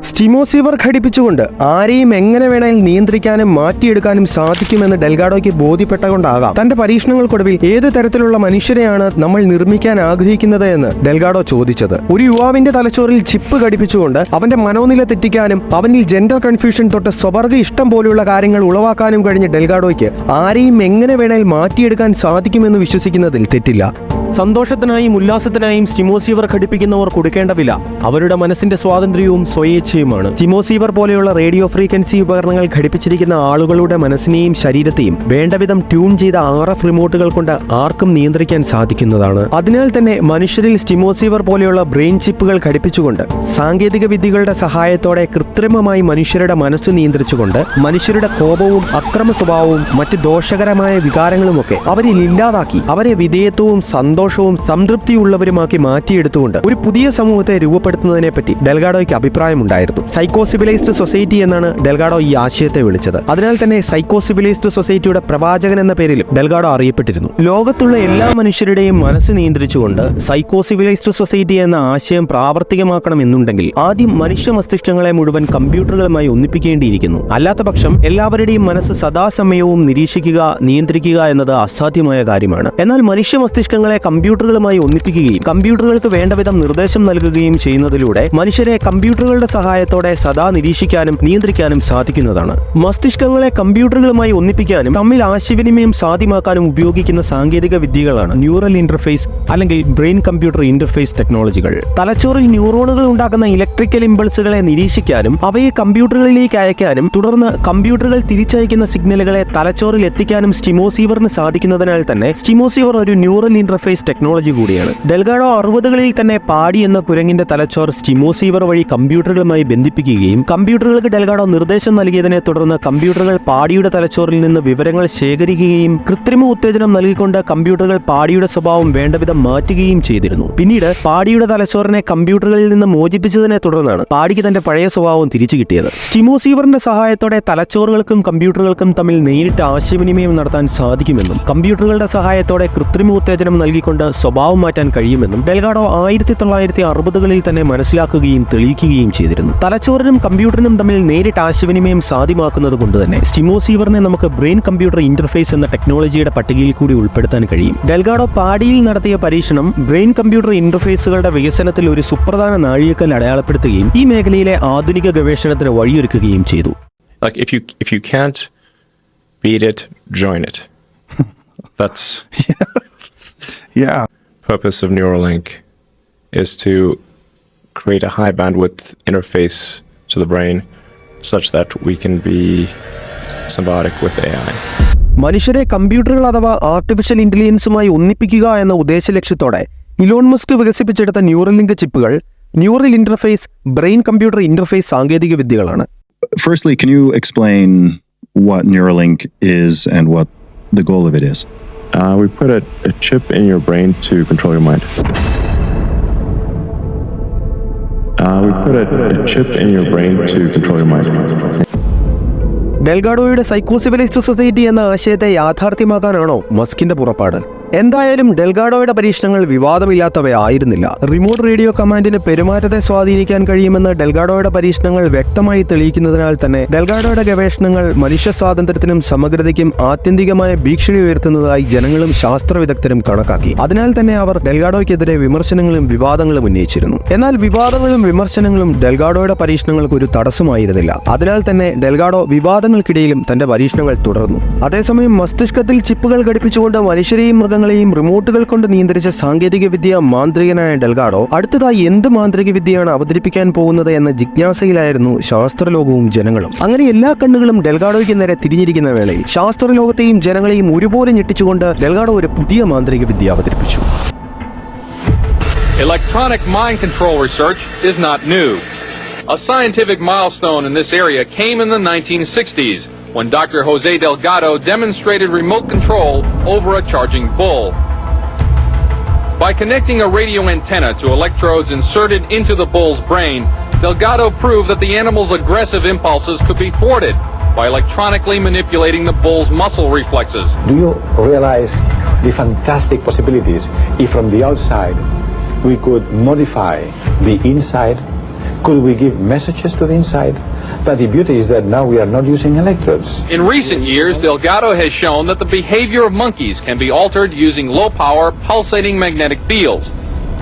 സ്റ്റിമോസീവർ ഘടിപ്പിച്ചുകൊണ്ട് ആരെയും എങ്ങനെ വേണമെങ്കിൽ നിയന്ത്രിക്കാനും മാറ്റിയെടുക്കാനും സാധിക്കുമെന്ന് ഡെൽഗാഡോയ്ക്ക് ബോധ്യപ്പെട്ടതുകൊണ്ടാകാം തന്റെ പരീക്ഷണങ്ങൾക്കൊടുവിൽ ഏത് തരത്തിലുള്ള മനുഷ്യരെയാണ് നമ്മൾ നിർമ്മിക്കാൻ ആഗ്രഹിക്കുന്നത് എന്ന് ഡെൽഗാഡോ ചോദിച്ചത്. ഒരു യുവാവിന്റെ തലച്ചോറിൽ ചിപ്പ് ഘടിപ്പിച്ചുകൊണ്ട് അവന്റെ മനോനില തെറ്റിക്കാനും അവനിൽ ജെൻഡർ കൺഫ്യൂഷൻ തൊട്ട് സ്വവർഗ ഇഷ്ടം പോലെയുള്ള കാര്യങ്ങൾ ഉളവാക്കാനും കഴിഞ്ഞ ഡെൽഗാഡോയ്ക്ക് ആരെയും എങ്ങനെ വേണമെങ്കിൽ മാറ്റിയെടുക്കാൻ സാധിക്കുമെന്ന് വിശ്വസിക്കുന്നതിൽ തെറ്റില്ല. സന്തോഷത്തിനായും ഉല്ലാസത്തിനായും സ്റ്റിമോസീവർ ഘടിപ്പിക്കുന്നവർ കൊടുക്കേണ്ട വില അവരുടെ മനസ്സിന്റെ സ്വാതന്ത്ര്യവും സ്വയേച്ഛയുമാണ്. സ്റ്റിമോസീവർ പോലെയുള്ള റേഡിയോ ഫ്രീക്വൻസി ഉപകരണങ്ങൾ ഘടിപ്പിച്ചിരിക്കുന്ന ആളുകളുടെ മനസ്സിനെയും ശരീരത്തെയും വേണ്ടവിധം ട്യൂൺ ചെയ്ത RF റിമോട്ടുകൾ കൊണ്ട് ആർക്കും നിയന്ത്രിക്കാൻ സാധിക്കുന്നതാണ്. അതിനാൽ തന്നെ മനുഷ്യരിൽ സ്റ്റിമോസീവർ പോലെയുള്ള ബ്രെയിൻ ചിപ്പുകൾ ഘടിപ്പിച്ചുകൊണ്ട് സാങ്കേതിക വിദ്യകളുടെ സഹായത്തോടെ കൃത്രിമമായി മനുഷ്യരുടെ മനസ്സ് നിയന്ത്രിച്ചുകൊണ്ട് മനുഷ്യരുടെ കോപവും അക്രമ സ്വഭാവവും മറ്റ് ദോഷകരമായ വികാരങ്ങളുമൊക്കെ അവരിൽ ഇല്ലാതാക്കി അവരെ വിധേയത്വവും സന്തോഷവും സംതൃപ്തിയുള്ളവരുമാക്കി മാറ്റിയെടുത്തുകൊണ്ട് ഒരു പുതിയ സമൂഹത്തെ രൂപപ്പെടുത്തുന്നതിനെ പറ്റി ഡെൽഗാഡോയ്ക്ക് അഭിപ്രായമുണ്ടായിരുന്നു. സൈക്കോ സിവിലൈസ്ഡ് സൊസൈറ്റി എന്നാണ് ഡെൽഗാഡോ ഈ ആശയത്തെ വിളിച്ചത്. അതിനാൽ തന്നെ സൈക്കോ സിവിലൈസ്ഡ് സൊസൈറ്റിയുടെ പ്രവാചകൻ എന്ന പേരിൽ ഡെൽഗാഡോ അറിയപ്പെട്ടിരുന്നു. ലോകത്തുള്ള എല്ലാ മനുഷ്യരുടെയും മനസ്സ് നിയന്ത്രിച്ചുകൊണ്ട് സൈക്കോ സിവിലൈസ്ഡ് സൊസൈറ്റി എന്ന ആശയം പ്രാവർത്തികമാക്കണമെന്നുണ്ടെങ്കിൽ ആദ്യം മനുഷ്യ മസ്തിഷ്കങ്ങളെ മുഴുവൻ കമ്പ്യൂട്ടറുകളുമായി ഒന്നിപ്പിക്കേണ്ടിയിരിക്കുന്നു. അല്ലാത്തപക്ഷം എല്ലാവരുടെയും മനസ്സ് സദാസമയവും നിരീക്ഷിക്കുക, നിയന്ത്രിക്കുക എന്നത് അസാധ്യമായ കാര്യമാണ്. എന്നാൽ മനുഷ്യ മസ്തിഷ്കങ്ങളെ കമ്പ്യൂട്ടറുകളുമായി ഒന്നിപ്പിക്കുകയും കമ്പ്യൂട്ടറുകൾക്ക് വേണ്ടവിധം നിർദ്ദേശം നൽകുകയും ചെയ്യുന്നതിലൂടെ മനുഷ്യരെ കമ്പ്യൂട്ടറുകളുടെ സഹായത്തോടെ സദാ നിരീക്ഷിക്കാനും നിയന്ത്രിക്കാനും സാധിക്കുന്നതാണ്. മസ്തിഷ്കങ്ങളെ കമ്പ്യൂട്ടറുകളുമായി ഒന്നിപ്പിക്കാനും തമ്മിൽ ആശയവിനിമയം സാധ്യമാക്കാനും ഉപയോഗിക്കുന്ന സാങ്കേതിക വിദ്യകളാണ് ന്യൂറൽ ഇന്റർഫേസ് അല്ലെങ്കിൽ ബ്രെയിൻ കമ്പ്യൂട്ടർ ഇന്റർഫേസ് ടെക്നോളജികൾ. തലച്ചോറിൽ ന്യൂറോണുകൾ ഉണ്ടാക്കുന്ന ഇലക്ട്രിക്കൽ ഇമ്പൾസുകളെ നിരീക്ഷിക്കാനും അവയെ കമ്പ്യൂട്ടറുകളിലേക്ക് അയക്കാനും തുടർന്ന് കമ്പ്യൂട്ടറുകൾ തിരിച്ചയക്കുന്ന സിഗ്നലുകളെ തലച്ചോറിൽ എത്തിക്കാനും സ്റ്റിമോസീവറിന് സാധിക്കുന്നതിനാൽ തന്നെ സ്റ്റിമോസീവർ ഒരു ന്യൂറൽ ഇന്റർഫേസ് ടെക്നോളജി കൂടിയാണ്. ഡെൽഗാഡോ 60കളിൽ തന്നെ പാടി എന്ന കുരങ്ങിന്റെ തലച്ചോർ സ്റ്റിമോസീവർ വഴി കമ്പ്യൂട്ടറുകളുമായി ബന്ധിപ്പിക്കുകയും കമ്പ്യൂട്ടറുകൾക്ക് ഡെൽഗാഡോ നിർദ്ദേശം നൽകിയതിനെ തുടർന്ന് കമ്പ്യൂട്ടറുകൾ പാടിയുടെ തലച്ചോറിൽ നിന്ന് വിവരങ്ങൾ ശേഖരിക്കുകയും കൃത്രിമ ഉത്തേജനം നൽകിക്കൊണ്ട് കമ്പ്യൂട്ടറുകൾ പാടിയുടെ സ്വഭാവം വേണ്ടവിധം മാറ്റുകയും ചെയ്തിരുന്നു. പിന്നീട് പാടിയുടെ തലച്ചോറിനെ കമ്പ്യൂട്ടറുകളിൽ നിന്ന് മോചിപ്പിച്ചതിനെ തുടർന്നാണ് പാടിക്ക് തന്റെ പഴയ സ്വഭാവം തിരിച്ചു കിട്ടിയത്. സ്റ്റിമോസീവറിന്റെ സഹായത്തോടെ തലച്ചോറുകൾക്കും കമ്പ്യൂട്ടറുകൾക്കും തമ്മിൽ നേരിട്ട് ആശയവിനിമയം നടത്താൻ സാധിക്കുമെന്നും കമ്പ്യൂട്ടറുകളുടെ സഹായത്തോടെ കൃത്രിമ ഉത്തേജനം നൽകിക്കൊണ്ട് സ്വഭാവം മാറ്റാൻ കഴിയുമെന്നും ഡെൽഗാഡോ 1960കളിൽ തന്നെ മനസ്സിലാക്കുകയും തെളിയിക്കുകയും ചെയ്തിരുന്നു. തലച്ചോറിനും കമ്പ്യൂട്ടറിനും തമ്മിൽ നേരിട്ട് ആശയവിനിമയം സാധ്യമാക്കുന്നത് കൊണ്ട് തന്നെ സ്റ്റിമോസീവറിനെ നമുക്ക് ബ്രെയിൻ കമ്പ്യൂട്ടർ ഇന്റർഫേസ് എന്ന ടെക്നോളജിയുടെ പട്ടികയിൽ കൂടി ഉൾപ്പെടുത്താൻ കഴിയും. ഡെൽഗാഡോ പാടിയിൽ നടത്തിയ പരീക്ഷണം ബ്രെയിൻ കമ്പ്യൂട്ടർ ഇന്റർഫേസുകളുടെ വികസനത്തിൽ ഒരു സുപ്രധാന നാഴികക്കല്ല് അടയാളപ്പെടുത്തുകയും ഈ മേഖലയിലെ ആധുനിക ഗവേഷണത്തിന് വഴിയൊരുക്കുകയും ചെയ്തു. Like if you can't beat it, join it. That's Yeah. purpose of Neuralink is to create a high bandwidth interface to the brain such that we can be symbiotic with AI. മനുഷ്യരെ കമ്പ്യൂട്ടറുകൾ അഥവാ artificial ഇന്റലിജൻസുമായി ഒന്നിപ്പിക്കുക എന്ന ഉദ്ദേശ ലക്ഷ്യത്തോടെ Elon Musk വികസിപ്പിച്ചെടുത്ത Neuralink ചിപ്പുകൾ neural interface brain computer interface സാങ്കേതിക വിദ്യകളാണ്. Firstly, can you explain what Neuralink is and what the goal of it is? We put a chip in your brain to control your mind. We put a chip in your brain to control your mind. ഡെൽഗാഡോയുടെ psycho civilized society എന്ന ആശയത്തെ യാഥാർത്ഥ്യമാക്കാനാണോ മസ്കിന്റെ പുറപ്പാട്? എന്തായാലും ഡെൽഗാഡോയുടെ പരീക്ഷണങ്ങൾ വിവാദമില്ലാത്തവയായിരുന്നില്ല. Remote radio കമാൻഡിന് പെരുമാറ്റത്തെ സ്വാധീനിക്കാൻ കഴിയുമെന്ന് ഡെൽഗാഡോയുടെ പരീക്ഷണങ്ങൾ വ്യക്തമായി തെളിയിക്കുന്നതിനാൽ തന്നെ ഡെൽഗാഡോയുടെ ഗവേഷണങ്ങൾ മനുഷ്യ സ്വാതന്ത്ര്യത്തിനും സമഗ്രതയ്ക്കും ആത്യന്തികമായ ഭീഷണി ഉയർത്തുന്നതായി ജനങ്ങളും ശാസ്ത്ര വിദഗ്ധരും കണക്കാക്കി. അതിനാൽ തന്നെ അവർ ഡെൽഗാഡോയ്ക്കെതിരെ വിമർശനങ്ങളും വിവാദങ്ങളും ഉന്നയിച്ചിരുന്നു. എന്നാൽ വിവാദങ്ങളും വിമർശനങ്ങളും ഡെൽഗാഡോയുടെ പരീക്ഷണങ്ങൾക്ക് ഒരു തടസ്സമായിരുന്നില്ല. അതിനാൽ തന്നെ ഡെൽഗാഡോ വിവാദങ്ങൾക്കിടയിലും തന്റെ പരീക്ഷണങ്ങൾ തുടർന്നു. അതേസമയം മസ്തിഷ്കത്തിൽ ചിപ്പുകൾ ഘടിപ്പിച്ചുകൊണ്ട് മനുഷ്യരെയും മൃഗങ്ങളെയും റിമോട്ടുകൾ കൊണ്ട് നിയന്ത്രിച്ച സാങ്കേതിക വിദ്യ മാന്ത്രികനായ ഡെൽഗാഡോ അടുത്തതായി എന്ത് മാന്ത്രിക വിദ്യയാണ് അവതരിപ്പിക്കാൻ പോകുന്നത് എന്ന ജിജ്ഞാസയിലായിരുന്നു ശാസ്ത്രലോകവും ജനങ്ങളും. അങ്ങനെ എല്ലാ കണ്ണുകളും ഡെൽഗാഡോയ്ക്ക് നേരെ തിരിഞ്ഞിരിക്കുന്ന വേളയിൽ ശാസ്ത്രലോകത്തെയും ജനങ്ങളെയും ഒരുപോലെ ഞെട്ടിച്ചുകൊണ്ട് ഡെൽഗാഡോ ഒരു പുതിയ മാന്ത്രിക വിദ്യ അവതരിപ്പിച്ചു. Electronic mind control research is not new. A scientific milestone in this area came in the 1960s when Dr. Jose Delgado demonstrated remote control over a charging bull. By connecting a radio antenna to electrodes inserted into the bull's brain, Delgado proved that the animal's aggressive impulses could be thwarted by electronically manipulating the bull's muscle reflexes. Do you realize the fantastic possibilities if from the outside we could modify the inside? Could we give messages to the inside? But the beauty is that now we are not using electrodes. In recent years, Delgado has shown that the behavior of monkeys can be altered using low-power, pulsating magnetic fields.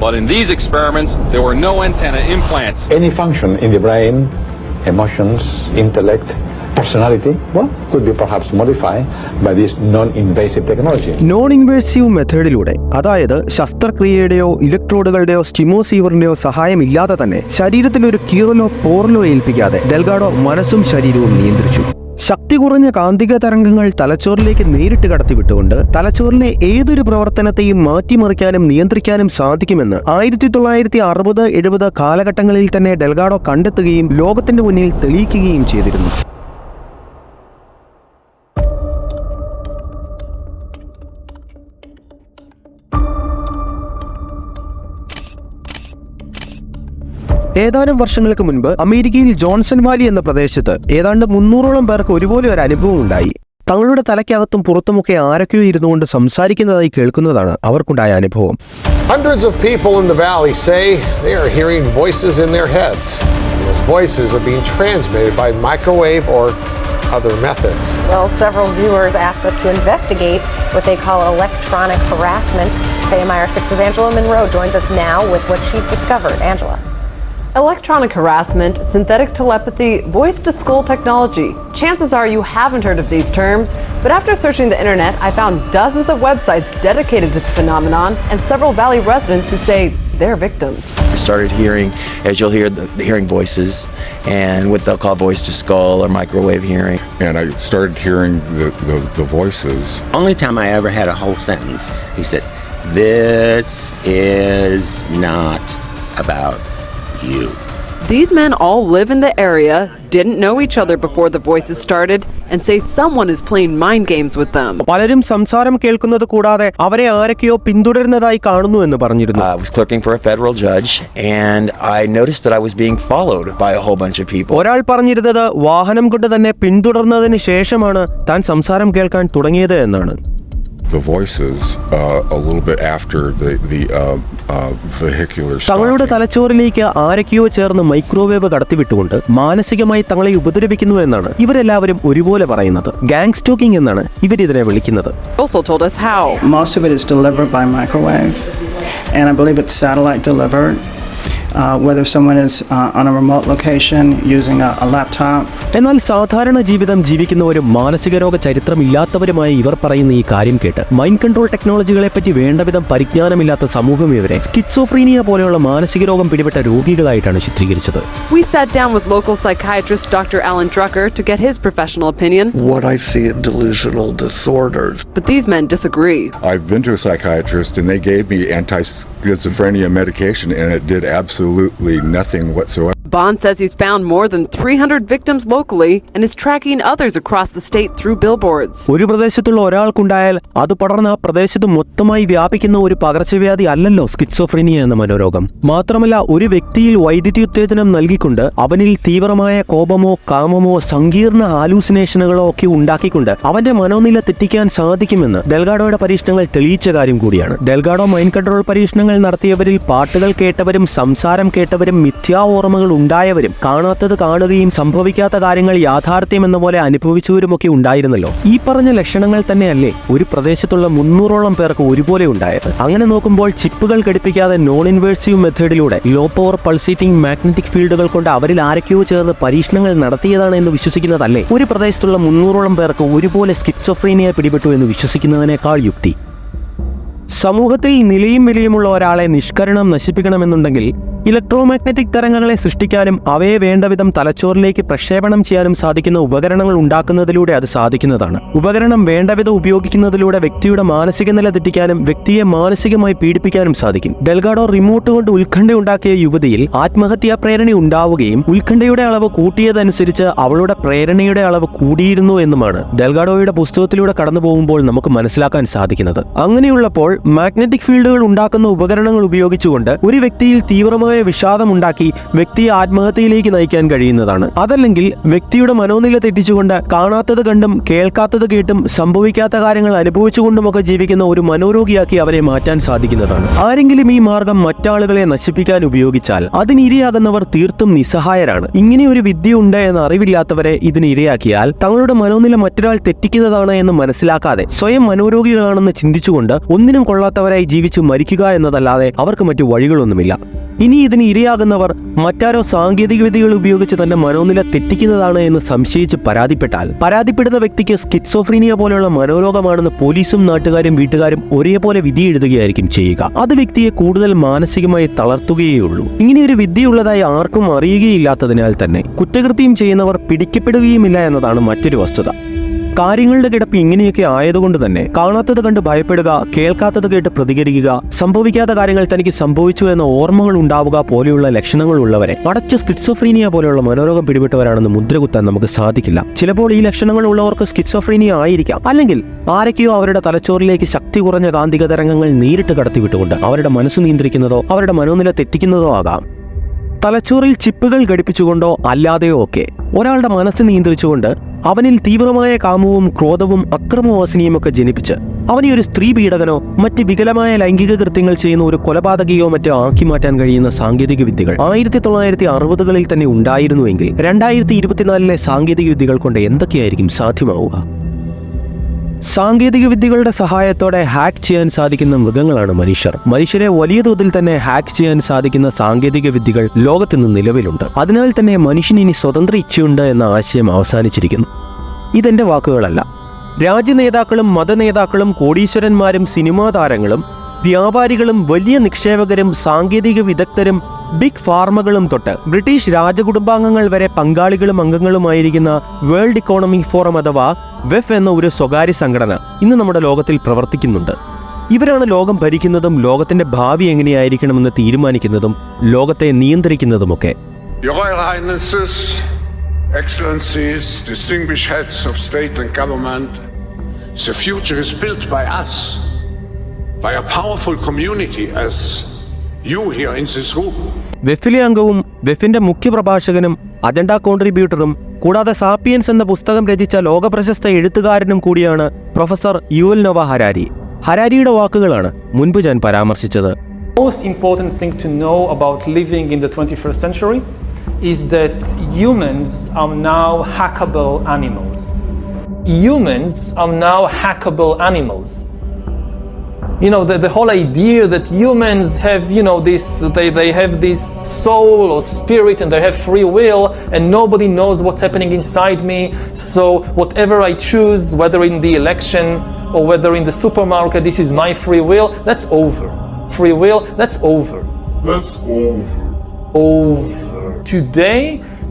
But in these experiments, there were no antenna implants. Any function in the brain, emotions, intellect, personality, could be perhaps modified by this non-invasive technology. Non invasive മെത്തേഡിലൂടെ, അതായത് ശസ്ത്രക്രിയയുടെയോ ഇലക്ട്രോഡുകളുടെയോ സ്റ്റിമോസീവറിന്റെയോ സഹായമില്ലാതെ തന്നെ ശരീരത്തിൽ ഒരു കീറലോ പോറലോ ഏൽപ്പിക്കാതെ Delgado മനസ്സും ശരീരവും നിയന്ത്രിച്ചു. ശക്തി കുറഞ്ഞ കാന്തിക തരംഗങ്ങൾ തലച്ചോറിലേക്ക് നേരിട്ട് കടത്തിവിട്ടുകൊണ്ട് തലച്ചോറിലെ ഏതൊരു പ്രവർത്തനത്തെയും മാറ്റിമറിക്കാനും നിയന്ത്രിക്കാനും സാധിക്കുമെന്ന് 1960-70 കാലഘട്ടങ്ങളിൽ തന്നെ ഡെൽഗാഡോ കണ്ടെത്തുകയും ലോകത്തിന്റെ മുന്നിൽ തെളിയിക്കുകയും ചെയ്തിരുന്നു. ഏതാനും വർഷങ്ങൾക്ക് മുൻപ് അമേരിക്കയിൽ ജോൺസൺ വാലി എന്ന പ്രദേശത്ത് ഏതാണ്ട് 300ഓളം പേർക്ക് ഒരുപോലെ ഒരു അനുഭവം ഉണ്ടായി. തങ്ങളുടെ തലയ്ക്കകത്തും പുറത്തുമൊക്കെ ആരൊക്കെയോ ഇരുന്നുകൊണ്ട് സംസാരിക്കുന്നതായി കേൾക്കുന്നതാണ് അവർക്കുണ്ടായ അനുഭവം. Hundreds of people in the valley say they are hearing voices in their heads. Those voices are being transmitted by microwave or other methods. Well, several viewers asked us to investigate what they call electronic harassment. KMIR 6's Angela Monroe joins us now with what she's discovered. Angela. Electronic harassment, synthetic telepathy, voice-to-skull technology. Chances are you haven't heard of these terms, but after searching the internet, I found dozens of websites dedicated to the phenomenon and several Valley residents who say they're victims. I started hearing, as you'll hear, the hearing voices and what they'll call voice-to-skull or microwave hearing. And I started hearing the voices. Only time I ever had a whole sentence, he said, "This is not about you." These men all live in the area, didn't know each other before the voices started, and say someone is playing mind games with them. പലരും സംസാരം കേൾക്കുന്നത് കൂടാതെ അവരെ ആരൊക്കെയോ പിന്തുടരുന്നതായി കാണുന്നു എന്ന് പറഞ്ഞിരുന്നു. I was clerking for a federal judge and I noticed that I was being followed by a whole bunch of people. ഒരാൾ പറഞ്ഞിരുന്നത് വാഹനം കൊണ്ട് തന്നെ പിന്തുടർന്നതിന് ശേഷമാണ് താൻ സംസാരം കേൾക്കാൻ തുടങ്ങിയത് എന്നാണ്. The voices a little bit after the vehicular stalking. തങ്ങളുടെ തലച്ചോറിലേക്ക് ആരൊക്കെയോ ചേർന്ന് മൈക്രോവേവ് കടത്തിവിട്ടുകൊണ്ട് മാനസികമായി തങ്ങളെ ഉപദ്രവിക്കുന്നു എന്നാണ് ഇവരെല്ലാവരും ഒരുപോലെ പറയുന്നത്. ഗാങ് സ്റ്റോക്കിംഗ് എന്നാണ് ഇവരിതിനെ വിളിക്കുന്നത്. Also told us how. Most of it is delivered by microwave, and I believe it's satellite delivered. Whether someone is on a remote location using a laptop. എന്നാൽ സാധാരണ ജീവിതം ജീവിക്കുന്നവരും മാനസിക രോഗ ചരിത്രമില്ലാത്തവരുമായി ഇവർ പറയുന്ന ഈ കാര്യം കേട്ട് മൈൻഡ് കൺട്രോൾ ടെക്നോളജികളെ പറ്റി വേണ്ടവിധം പരിജ്ഞാനമില്ലാത്ത സമൂഹം ഇവരെ സ്കിറ്റ്സോഫ്രീനിയ പോലെയുള്ള മാനസിക രോഗം പിടിപെട്ട രോഗികളായിട്ടാണ് ചിത്രീകരിച്ചത്. We sat down with local psychiatrist Dr. Alan Drucker to get his professional opinion. What I see in delusional disorders. But these men disagree. I've been to a psychiatrist and they gave me anti-schizophrenia medication and it did absolutely nothing whatsoever. Bond says he's found more than 300 victims locally and is tracking others across the state through billboards. ഒരു പ്രദേശത്തുള്ള ഒരാൾക്കുണ്ടായാൽ അത് പടർന്ന് ആ പ്രദേശത്ത് മൊത്തമായി വ്യാപിക്കുന്ന ഒരു പകർച്ചവ്യാധി അല്ലല്ലോ സ്കിറ്റ്സോഫ്രീനിയ എന്ന മനോരോഗം. മാത്രമല്ല ഒരു വ്യക്തിയിൽ വൈദ്യുതി ഉത്തേജനം നൽകിക്കൊണ്ട് അവനിൽ തീവ്രമായ കോപമോ കാമമോ സങ്കീർണ ഹാലൂസിനേഷനുകളോ ഒക്കെ ഉണ്ടാക്കിക്കൊണ്ട് അവന്റെ മനോനില തെറ്റിക്കാൻ സാധിക്കുമെന്ന് ഡെൽഗാഡോയുടെ പരീക്ഷണങ്ങൾ തെളിയിച്ച കാര്യം കൂടിയാണ്. ഡെൽഗാഡോ മൈൻഡ് കൺട്രോൾ പരീക്ഷണങ്ങൾ നടത്തിയവരിൽ പാട്ടുകൾ കേട്ടവരും സംസാരം കേട്ടവരും മിഥ്യാ ഓർമ്മകൾ ഉണ്ടായവരും കാണാത്തത് കാണുകയും സംഭവിക്കാത്ത കാര്യങ്ങൾ യാഥാർത്ഥ്യം എന്ന പോലെ അനുഭവിച്ചവരുമൊക്കെ ഉണ്ടായിരുന്നല്ലോ. ഈ പറഞ്ഞ ലക്ഷണങ്ങൾ തന്നെയല്ലേ ഒരു പ്രദേശത്തുള്ള 300ഓളം പേർക്ക് ഒരുപോലെ ഉണ്ടായത്. അങ്ങനെ നോക്കുമ്പോൾ ചിപ്പുകൾ ഘടിപ്പിക്കാതെ നോൺ ഇൻവേഴ്സീവ് മെത്തേഡിലൂടെ ലോ പവർ പൾസേറ്റിംഗ് മാഗ്നറ്റിക് ഫീൽഡുകൾ കൊണ്ട് അവരിൽ ആരൊക്കെയോ ചേർന്ന് പരീക്ഷണങ്ങൾ നടത്തിയതാണ് എന്ന് വിശ്വസിക്കുന്നതല്ലേ ഒരു പ്രദേശത്തുള്ള 300ഓളം പേർക്ക് ഒരുപോലെ സ്കിറ്റ്സോഫ്രീനിയ പിടിപെട്ടു എന്ന് വിശ്വസിക്കുന്നതിനേക്കാൾ യുക്തി. സമൂഹത്തിൽ നിലയും വിലയുമുള്ള ഒരാളെ നിഷ്കരണം നശിപ്പിക്കണമെന്നുണ്ടെങ്കിൽ ഇലക്ട്രോമാഗ്നറ്റിക് തരംഗങ്ങളെ സൃഷ്ടിക്കാനും അവയെ വേണ്ടവിധം തലച്ചോറിലേക്ക് പ്രക്ഷേപണം ചെയ്യാനും സാധിക്കുന്ന ഉപകരണങ്ങൾ ഉണ്ടാക്കുന്നതിലൂടെ അത് സാധിക്കുന്നതാണ്. ഉപകരണം വേണ്ടവിധം ഉപയോഗിക്കുന്നതിലൂടെ വ്യക്തിയുടെ മാനസിക നില തെറ്റിക്കാനും വ്യക്തിയെ മാനസികമായി പീഡിപ്പിക്കാനും സാധിക്കും. ഡെൽഗാഡോ റിമോട്ട് കൊണ്ട് ഉത്കണ്ഠയുണ്ടാക്കിയ യുവതിയിൽ ആത്മഹത്യാ പ്രേരണ ഉണ്ടാവുകയും ഉത്കണ്ഠയുടെ അളവ് കൂട്ടിയതനുസരിച്ച് അവളുടെ പ്രേരണയുടെ അളവ് കൂടിയിരുന്നു എന്നുമാണ് ഡെൽഗാഡോയുടെ പുസ്തകത്തിലൂടെ കടന്നു പോകുമ്പോൾ നമുക്ക് മനസ്സിലാക്കാൻ സാധിക്കുന്നത്. അങ്ങനെയുള്ളപ്പോൾ മാഗ്നറ്റിക് ഫീൽഡുകൾ ഉണ്ടാക്കുന്ന ഉപകരണങ്ങൾ ഉപയോഗിച്ചുകൊണ്ട് ഒരു വ്യക്തിയിൽ തീവ്രമായ വിഷാദമുണ്ടാക്കി വ്യക്തിയെ ആത്മഹത്യയിലേക്ക് നയിക്കാൻ കഴിയുന്നതാണ്. അതല്ലെങ്കിൽ വ്യക്തിയുടെ മനോനില തെറ്റിച്ചുകൊണ്ട് കാണാത്തത് കണ്ടും കേൾക്കാത്തത് കേട്ടും സംഭവിക്കാത്ത കാര്യങ്ങൾ അനുഭവിച്ചുകൊണ്ടുമൊക്കെ ജീവിക്കുന്ന ഒരു മനോരോഗിയാക്കി അവരെ മാറ്റാൻ സാധിക്കുന്നതാണ്. ആരെങ്കിലും ഈ മാർഗം മറ്റാളുകളെ നശിപ്പിക്കാൻ ഉപയോഗിച്ചാൽ അതിനിരയാകുന്നവർ തീർത്തും നിസ്സഹായരാണ്. ഇങ്ങനെ ഒരു വിദ്യ ഉണ്ട് എന്ന് അറിവില്ലാത്തവരെ ഇതിന് ഇരയാക്കിയാൽ തങ്ങളുടെ മനോനില മറ്റൊരാൾ തെറ്റിക്കുന്നതാണ് എന്ന് മനസ്സിലാക്കാതെ സ്വയം മനോരോഗികളാണെന്ന് ചിന്തിച്ചുകൊണ്ട് ഒന്നിനും കൊള്ളാത്തവരായി ജീവിച്ച് മരിക്കുക എന്നതല്ലാതെ അവർക്ക് മറ്റു വഴികളൊന്നുമില്ല. ഇനി ഇതിന് ഇരയാകുന്നവർ മറ്റാരോ സാങ്കേതിക വിദ്യകൾ ഉപയോഗിച്ച് തന്റെ മനോനില തെറ്റിക്കുന്നതാണ് എന്ന് സംശയിച്ച് പരാതിപ്പെടുന്ന വ്യക്തിക്ക് സ്കിറ്റ്സോഫ്രീനിയ പോലെയുള്ള മനോരോഗമാണെന്ന് പോലീസും നാട്ടുകാരും വീട്ടുകാരും ഒരേപോലെ വിധി എഴുതുകയായിരിക്കും ചെയ്യുക. അത് വ്യക്തിയെ കൂടുതൽ മാനസികമായി തളർത്തുകയുള്ളൂ. ഇങ്ങനെയൊരു വിദ്യയുള്ളതായി ആർക്കും അറിയുകയില്ലാത്തതിനാൽ തന്നെ കുറ്റകൃത്യം ചെയ്യുന്നവർ പിടിക്കപ്പെടുകയുമില്ല എന്നതാണ് മറ്റൊരു വസ്തുത. കാര്യങ്ങളുടെ കിടപ്പ് ഇങ്ങനെയൊക്കെ ആയതുകൊണ്ട് തന്നെ കാണാത്തത് കണ്ട് ഭയപ്പെടുക, കേൾക്കാത്തത് കേട്ട് പ്രതികരിക്കുക, സംഭവിക്കാത്ത കാര്യങ്ങൾ തനിക്ക് സംഭവിച്ചു എന്ന ഓർമ്മകൾ ഉണ്ടാവുക പോലെയുള്ള ലക്ഷണങ്ങൾ ഉള്ളവരെ അടച്ച സ്കിറ്റ്സോഫ്രീനിയ പോലെയുള്ള മനോരോഗം പിടിപെട്ടവരാണെന്ന് മുദ്രകുത്താൻ നമുക്ക് സാധിക്കില്ല. ചിലപ്പോൾ ഈ ലക്ഷണങ്ങൾ ഉള്ളവർക്ക് സ്കിറ്റ്സോഫ്രീനിയ ആയിരിക്കാം. അല്ലെങ്കിൽ ആരൊക്കെയോ അവരുടെ തലച്ചോറിലേക്ക് ശക്തി കുറഞ്ഞ കാന്തിക തരംഗങ്ങൾ നേരിട്ട് കടത്തിവിട്ടുകൊണ്ട് അവരുടെ മനസ്സ് നിയന്ത്രിക്കുന്നതോ അവരുടെ മനോനില തെറ്റിക്കുന്നതോ ആകാം. തലച്ചോറിൽ ചിപ്പുകൾ ഘടിപ്പിച്ചുകൊണ്ടോ അല്ലാതെയോ ഒക്കെ ഒരാളുടെ മനസ്സ് നിയന്ത്രിച്ചുകൊണ്ട് അവനിൽ തീവ്രമായ കാമവും ക്രോധവും അക്രമവാസനയുമൊക്കെ ജനിപ്പിച്ച് അവനെ ഒരു സ്ത്രീ പീഡകനോ മറ്റ് വികലമായ ലൈംഗിക കൃത്യങ്ങൾ ചെയ്യുന്ന ഒരു കൊലപാതകയോ മറ്റോ ആക്കി മാറ്റാൻ കഴിയുന്ന സാങ്കേതിക വിദ്യകൾ 1960-കളിൽ തന്നെ ഉണ്ടായിരുന്നുവെങ്കിൽ 2024 സാങ്കേതിക വിദ്യകൾ കൊണ്ട് എന്തൊക്കെയായിരിക്കും സാധ്യമാവുക? സാങ്കേതിക വിദ്യകളുടെ സഹായത്തോടെ ഹാക്ക് ചെയ്യാൻ സാധിക്കുന്ന മൃഗങ്ങളാണ് മനുഷ്യർ. മനുഷ്യരെ വലിയ തോതിൽ തന്നെ ഹാക്ക് ചെയ്യാൻ സാധിക്കുന്ന സാങ്കേതിക വിദ്യകൾ ലോകത്തിന്ന് നിലവിലുണ്ട്. അതിനാൽ തന്നെ മനുഷ്യന് ഇനി സ്വതന്ത്ര ഇച്ഛയുണ്ട് എന്ന ആശയം അവസാനിച്ചിരിക്കുന്നു. ഇതെന്റെ വാക്കുകളല്ല. രാജ്യനേതാക്കളും മതനേതാക്കളും കോടീശ്വരന്മാരും സിനിമാ താരങ്ങളും വ്യാപാരികളും വലിയ നിക്ഷേപകരും സാങ്കേതിക വിദഗ്ധരും ബിഗ് ഫാർമകളും തൊട്ട് ബ്രിട്ടീഷ് രാജകുടുംബാംഗങ്ങൾ വരെ പങ്കാളികളും അംഗങ്ങളുമായിരിക്കുന്ന വേൾഡ് ഇക്കോണമിക് ഫോറം അഥവാ വെഫ് എന്ന ഒരു സ്വകാര്യ സംഘടന ഇന്ന് നമ്മുടെ ലോകത്തിൽ പ്രവർത്തിക്കുന്നുണ്ട്. ഇവരാണ് ലോകം ഭരിക്കുന്നതും ലോകത്തിന്റെ ഭാവി എങ്ങനെയായിരിക്കണമെന്ന് തീരുമാനിക്കുന്നതും ലോകത്തെ നിയന്ത്രിക്കുന്നതുമൊക്കെ. Your Royal Highnesses, Excellencies, distinguished heads of state and government, the future is built by us, by a powerful community as you here in this room. വെഫിലെ അംഗവും വെഫിന്റെ മുഖ്യപ്രഭാഷകനും അജണ്ട കോൺട്രിബ്യൂട്ടറും കൂടാതെ സാപ്പിയൻസ് എന്ന പുസ്തകം രചിച്ച ലോകപ്രശസ്ത എഴുത്തുകാരനും കൂടിയാണ് പ്രൊഫസർ യുവൽ നോവ ഹരാരി. ഹരാരിയുടെ വാക്കുകളാണ് മുൻപ് ഞാൻ പരാമർശിച്ചത്. Most important thing to know about living in the 21st century is that humans are now hackable animals. Humans are now hackable animals. You know, the whole idea that humans have, you know, this, they have this soul or spirit and they have free will and nobody knows what's happening inside me. So whatever I choose, whether in the election or whether in the supermarket, this is my free will, that's over. Free will, that's over. That's over. Over. Today,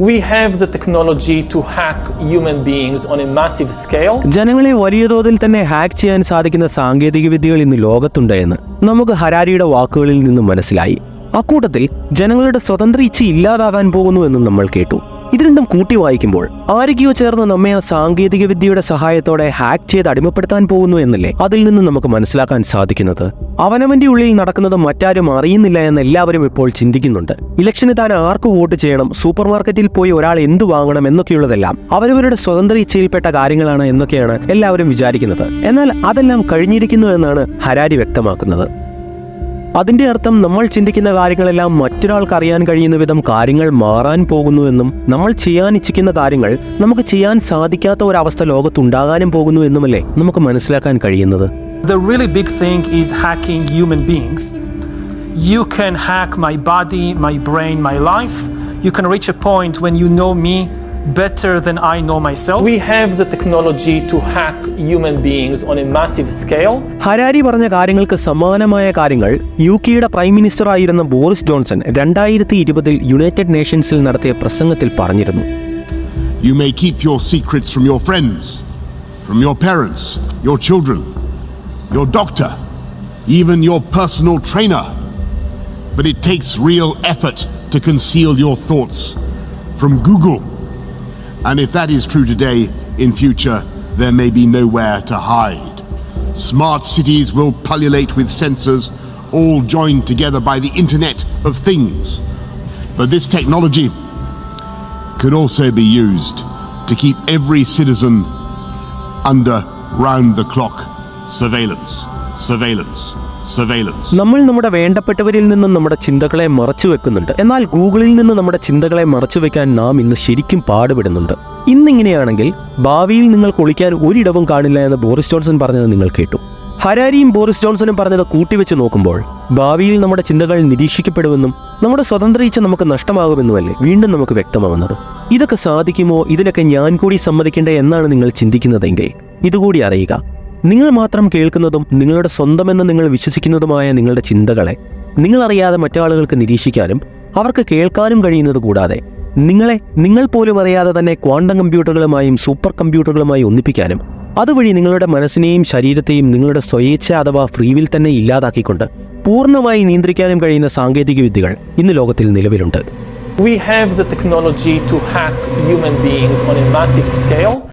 we have the technology to hack human beings on a massive scale. ജനങ്ങളെ വലിയ തോതിൽ തന്നെ hack ചെയ്യാൻ സാധിക്കുന്ന സാങ്കേതിക വിദ്യകൾ ഇന്ന് ലോകത്തുണ്ട് എന്ന് നമുക്ക് ഹരാരിയുടെ വാക്കുകളിൽ നിന്നും മനസ്സിലായി. അക്കൂട്ടത്തിൽ ജനങ്ങളുടെ സ്വതന്ത്ര ഇച്ഛ ഇല്ലാതാകാൻ പോകുന്നു എന്നും നമ്മൾ കേട്ടു. ഇത് രണ്ടും കൂട്ടി വായിക്കുമ്പോൾ ആരൊക്കെയോ ചേർന്ന് നമ്മെ ആ സാങ്കേതിക വിദ്യയുടെ സഹായത്തോടെ ഹാക്ക് ചെയ്ത് അടിമപ്പെടുത്താൻ പോകുന്നു എന്നല്ലേ അതിൽ നിന്ന് നമുക്ക് മനസ്സിലാക്കാൻ സാധിക്കുന്നത്. അവനവന്റെ ഉള്ളിൽ നടക്കുന്നത് മറ്റാരും അറിയുന്നില്ല എന്ന് എല്ലാവരും ഇപ്പോൾ ചിന്തിക്കുന്നുണ്ട്. ഇലക്ഷന് താൻ ആർക്ക് വോട്ട് ചെയ്യണം, സൂപ്പർ മാർക്കറ്റിൽ പോയി ഒരാൾ എന്തു വാങ്ങണം എന്നൊക്കെയുള്ളതെല്ലാം അവരവരുടെ സ്വതന്ത്ര ഇച്ഛയിൽപ്പെട്ട കാര്യങ്ങളാണ് എന്നൊക്കെയാണ് എല്ലാവരും വിചാരിക്കുന്നത്. എന്നാൽ അതെല്ലാം കഴിഞ്ഞിരിക്കുന്നു എന്നാണ് ഹരാരി വ്യക്തമാക്കുന്നത്. അതിന്റെ അർത്ഥം നമ്മൾ ചിന്തിക്കുന്ന കാര്യങ്ങളെല്ലാം മറ്റൊരാൾക്ക് അറിയാൻ കഴിയുന്ന വിധം കാര്യങ്ങൾ മാറാൻ പോകുന്നു എന്നും നമ്മൾ ചെയ്യാൻ ഇച്ഛിക്കുന്ന കാര്യങ്ങൾ നമുക്ക് ചെയ്യാൻ സാധിക്കാത്ത ഒരവസ്ഥ ലോകത്തുണ്ടാകാനും പോകുന്നു എന്നുമല്ലേ നമുക്ക് മനസ്സിലാക്കാൻ കഴിയുന്നത്. The really big thing is hacking human beings. You can hack my body, my brain, my life. You can reach a point when you know me better than I know myself. We have the technology to hack human beings on a massive scale. Harari പറഞ്ഞ കാര്യങ്ങൾക്ക് സമാനമായ കാര്യങ്ങൾ യുകെയുടെ prime minister ആയിരുന്ന Boris Johnson 2020 United നേഷൻസിൽ നടത്തിയ പ്രസംഗത്തിൽ പറഞ്ഞിരുന്നു. You may keep your secrets from your friends, from your parents, your children, your doctor, even your personal trainer. But it takes real effort to conceal your thoughts from Google. And if that is true today, in future, there may be nowhere to hide. Smart cities will pullulate with sensors, all joined together by the Internet of Things. But this technology could also be used to keep every citizen under round-the-clock surveillance. നമ്മൾ നമ്മുടെ വേണ്ടപ്പെട്ടവരിൽ നിന്നും നമ്മുടെ ചിന്തകളെ മറച്ചു വെക്കുന്നുണ്ട്. എന്നാൽ ഗൂഗിളിൽ നിന്ന് നമ്മുടെ ചിന്തകളെ മറച്ചു വെക്കാൻ നാം ഇന്ന് ശരിക്കും പാടുപെടുന്നുണ്ട്. ഇന്നിങ്ങനെയാണെങ്കിൽ ഭാവിയിൽ നിങ്ങൾക്ക് ഒളിക്കാൻ ഒരിടവും കാണില്ല എന്ന് ബോറിസ് ജോൺസൺ പറഞ്ഞത് നിങ്ങൾ കേട്ടു. ഹരാരിയും ബോറിസ് ജോൺസണും പറഞ്ഞത് കൂട്ടിവെച്ച് നോക്കുമ്പോൾ ഭാവിയിൽ നമ്മുടെ ചിന്തകൾ നിരീക്ഷിക്കപ്പെടുമെന്നും നമ്മുടെ സ്വതന്ത്ര ഇച്ഛ നമുക്ക് നഷ്ടമാകുമെന്നുമല്ലേ വീണ്ടും നമുക്ക് വ്യക്തമാവുന്നത്. ഇതൊക്കെ സാധിക്കുമോ, ഇതിനൊക്കെ ഞാൻ കൂടി സമ്മതിക്കണ്ടേ എന്നാണ് നിങ്ങൾ ചിന്തിക്കുന്നതെങ്കിൽ ഇതുകൂടി അറിയുക. നിങ്ങൾ മാത്രം കേൾക്കുന്നതും നിങ്ങളുടെ സ്വന്തമെന്ന് നിങ്ങൾ വിശ്വസിക്കുന്നതുമായ നിങ്ങളുടെ ചിന്തകളെ നിങ്ങളറിയാതെ മറ്റാളുകൾക്ക് നിരീക്ഷിക്കാനും അവർക്ക് കേൾക്കാനും കഴിയുന്നത് കൂടാതെ നിങ്ങളെ നിങ്ങൾ പോലും അറിയാതെ തന്നെ ക്വാണ്ടം കമ്പ്യൂട്ടറുകളുമായും സൂപ്പർ കമ്പ്യൂട്ടറുകളുമായി ഒന്നിപ്പിക്കാനും അതുവഴി നിങ്ങളുടെ മനസ്സിനെയും ശരീരത്തെയും നിങ്ങളുടെ സ്വയേച്ഛ അഥവാ ഫ്രീവിൽ തന്നെ ഇല്ലാതാക്കിക്കൊണ്ട് പൂർണ്ണമായി നിയന്ത്രിക്കാനും കഴിയുന്ന സാങ്കേതിക വിദ്യകൾ ഇന്ന് ലോകത്തിൽ നിലവിലുണ്ട്. We have the technology to hack human beings on a massive scale.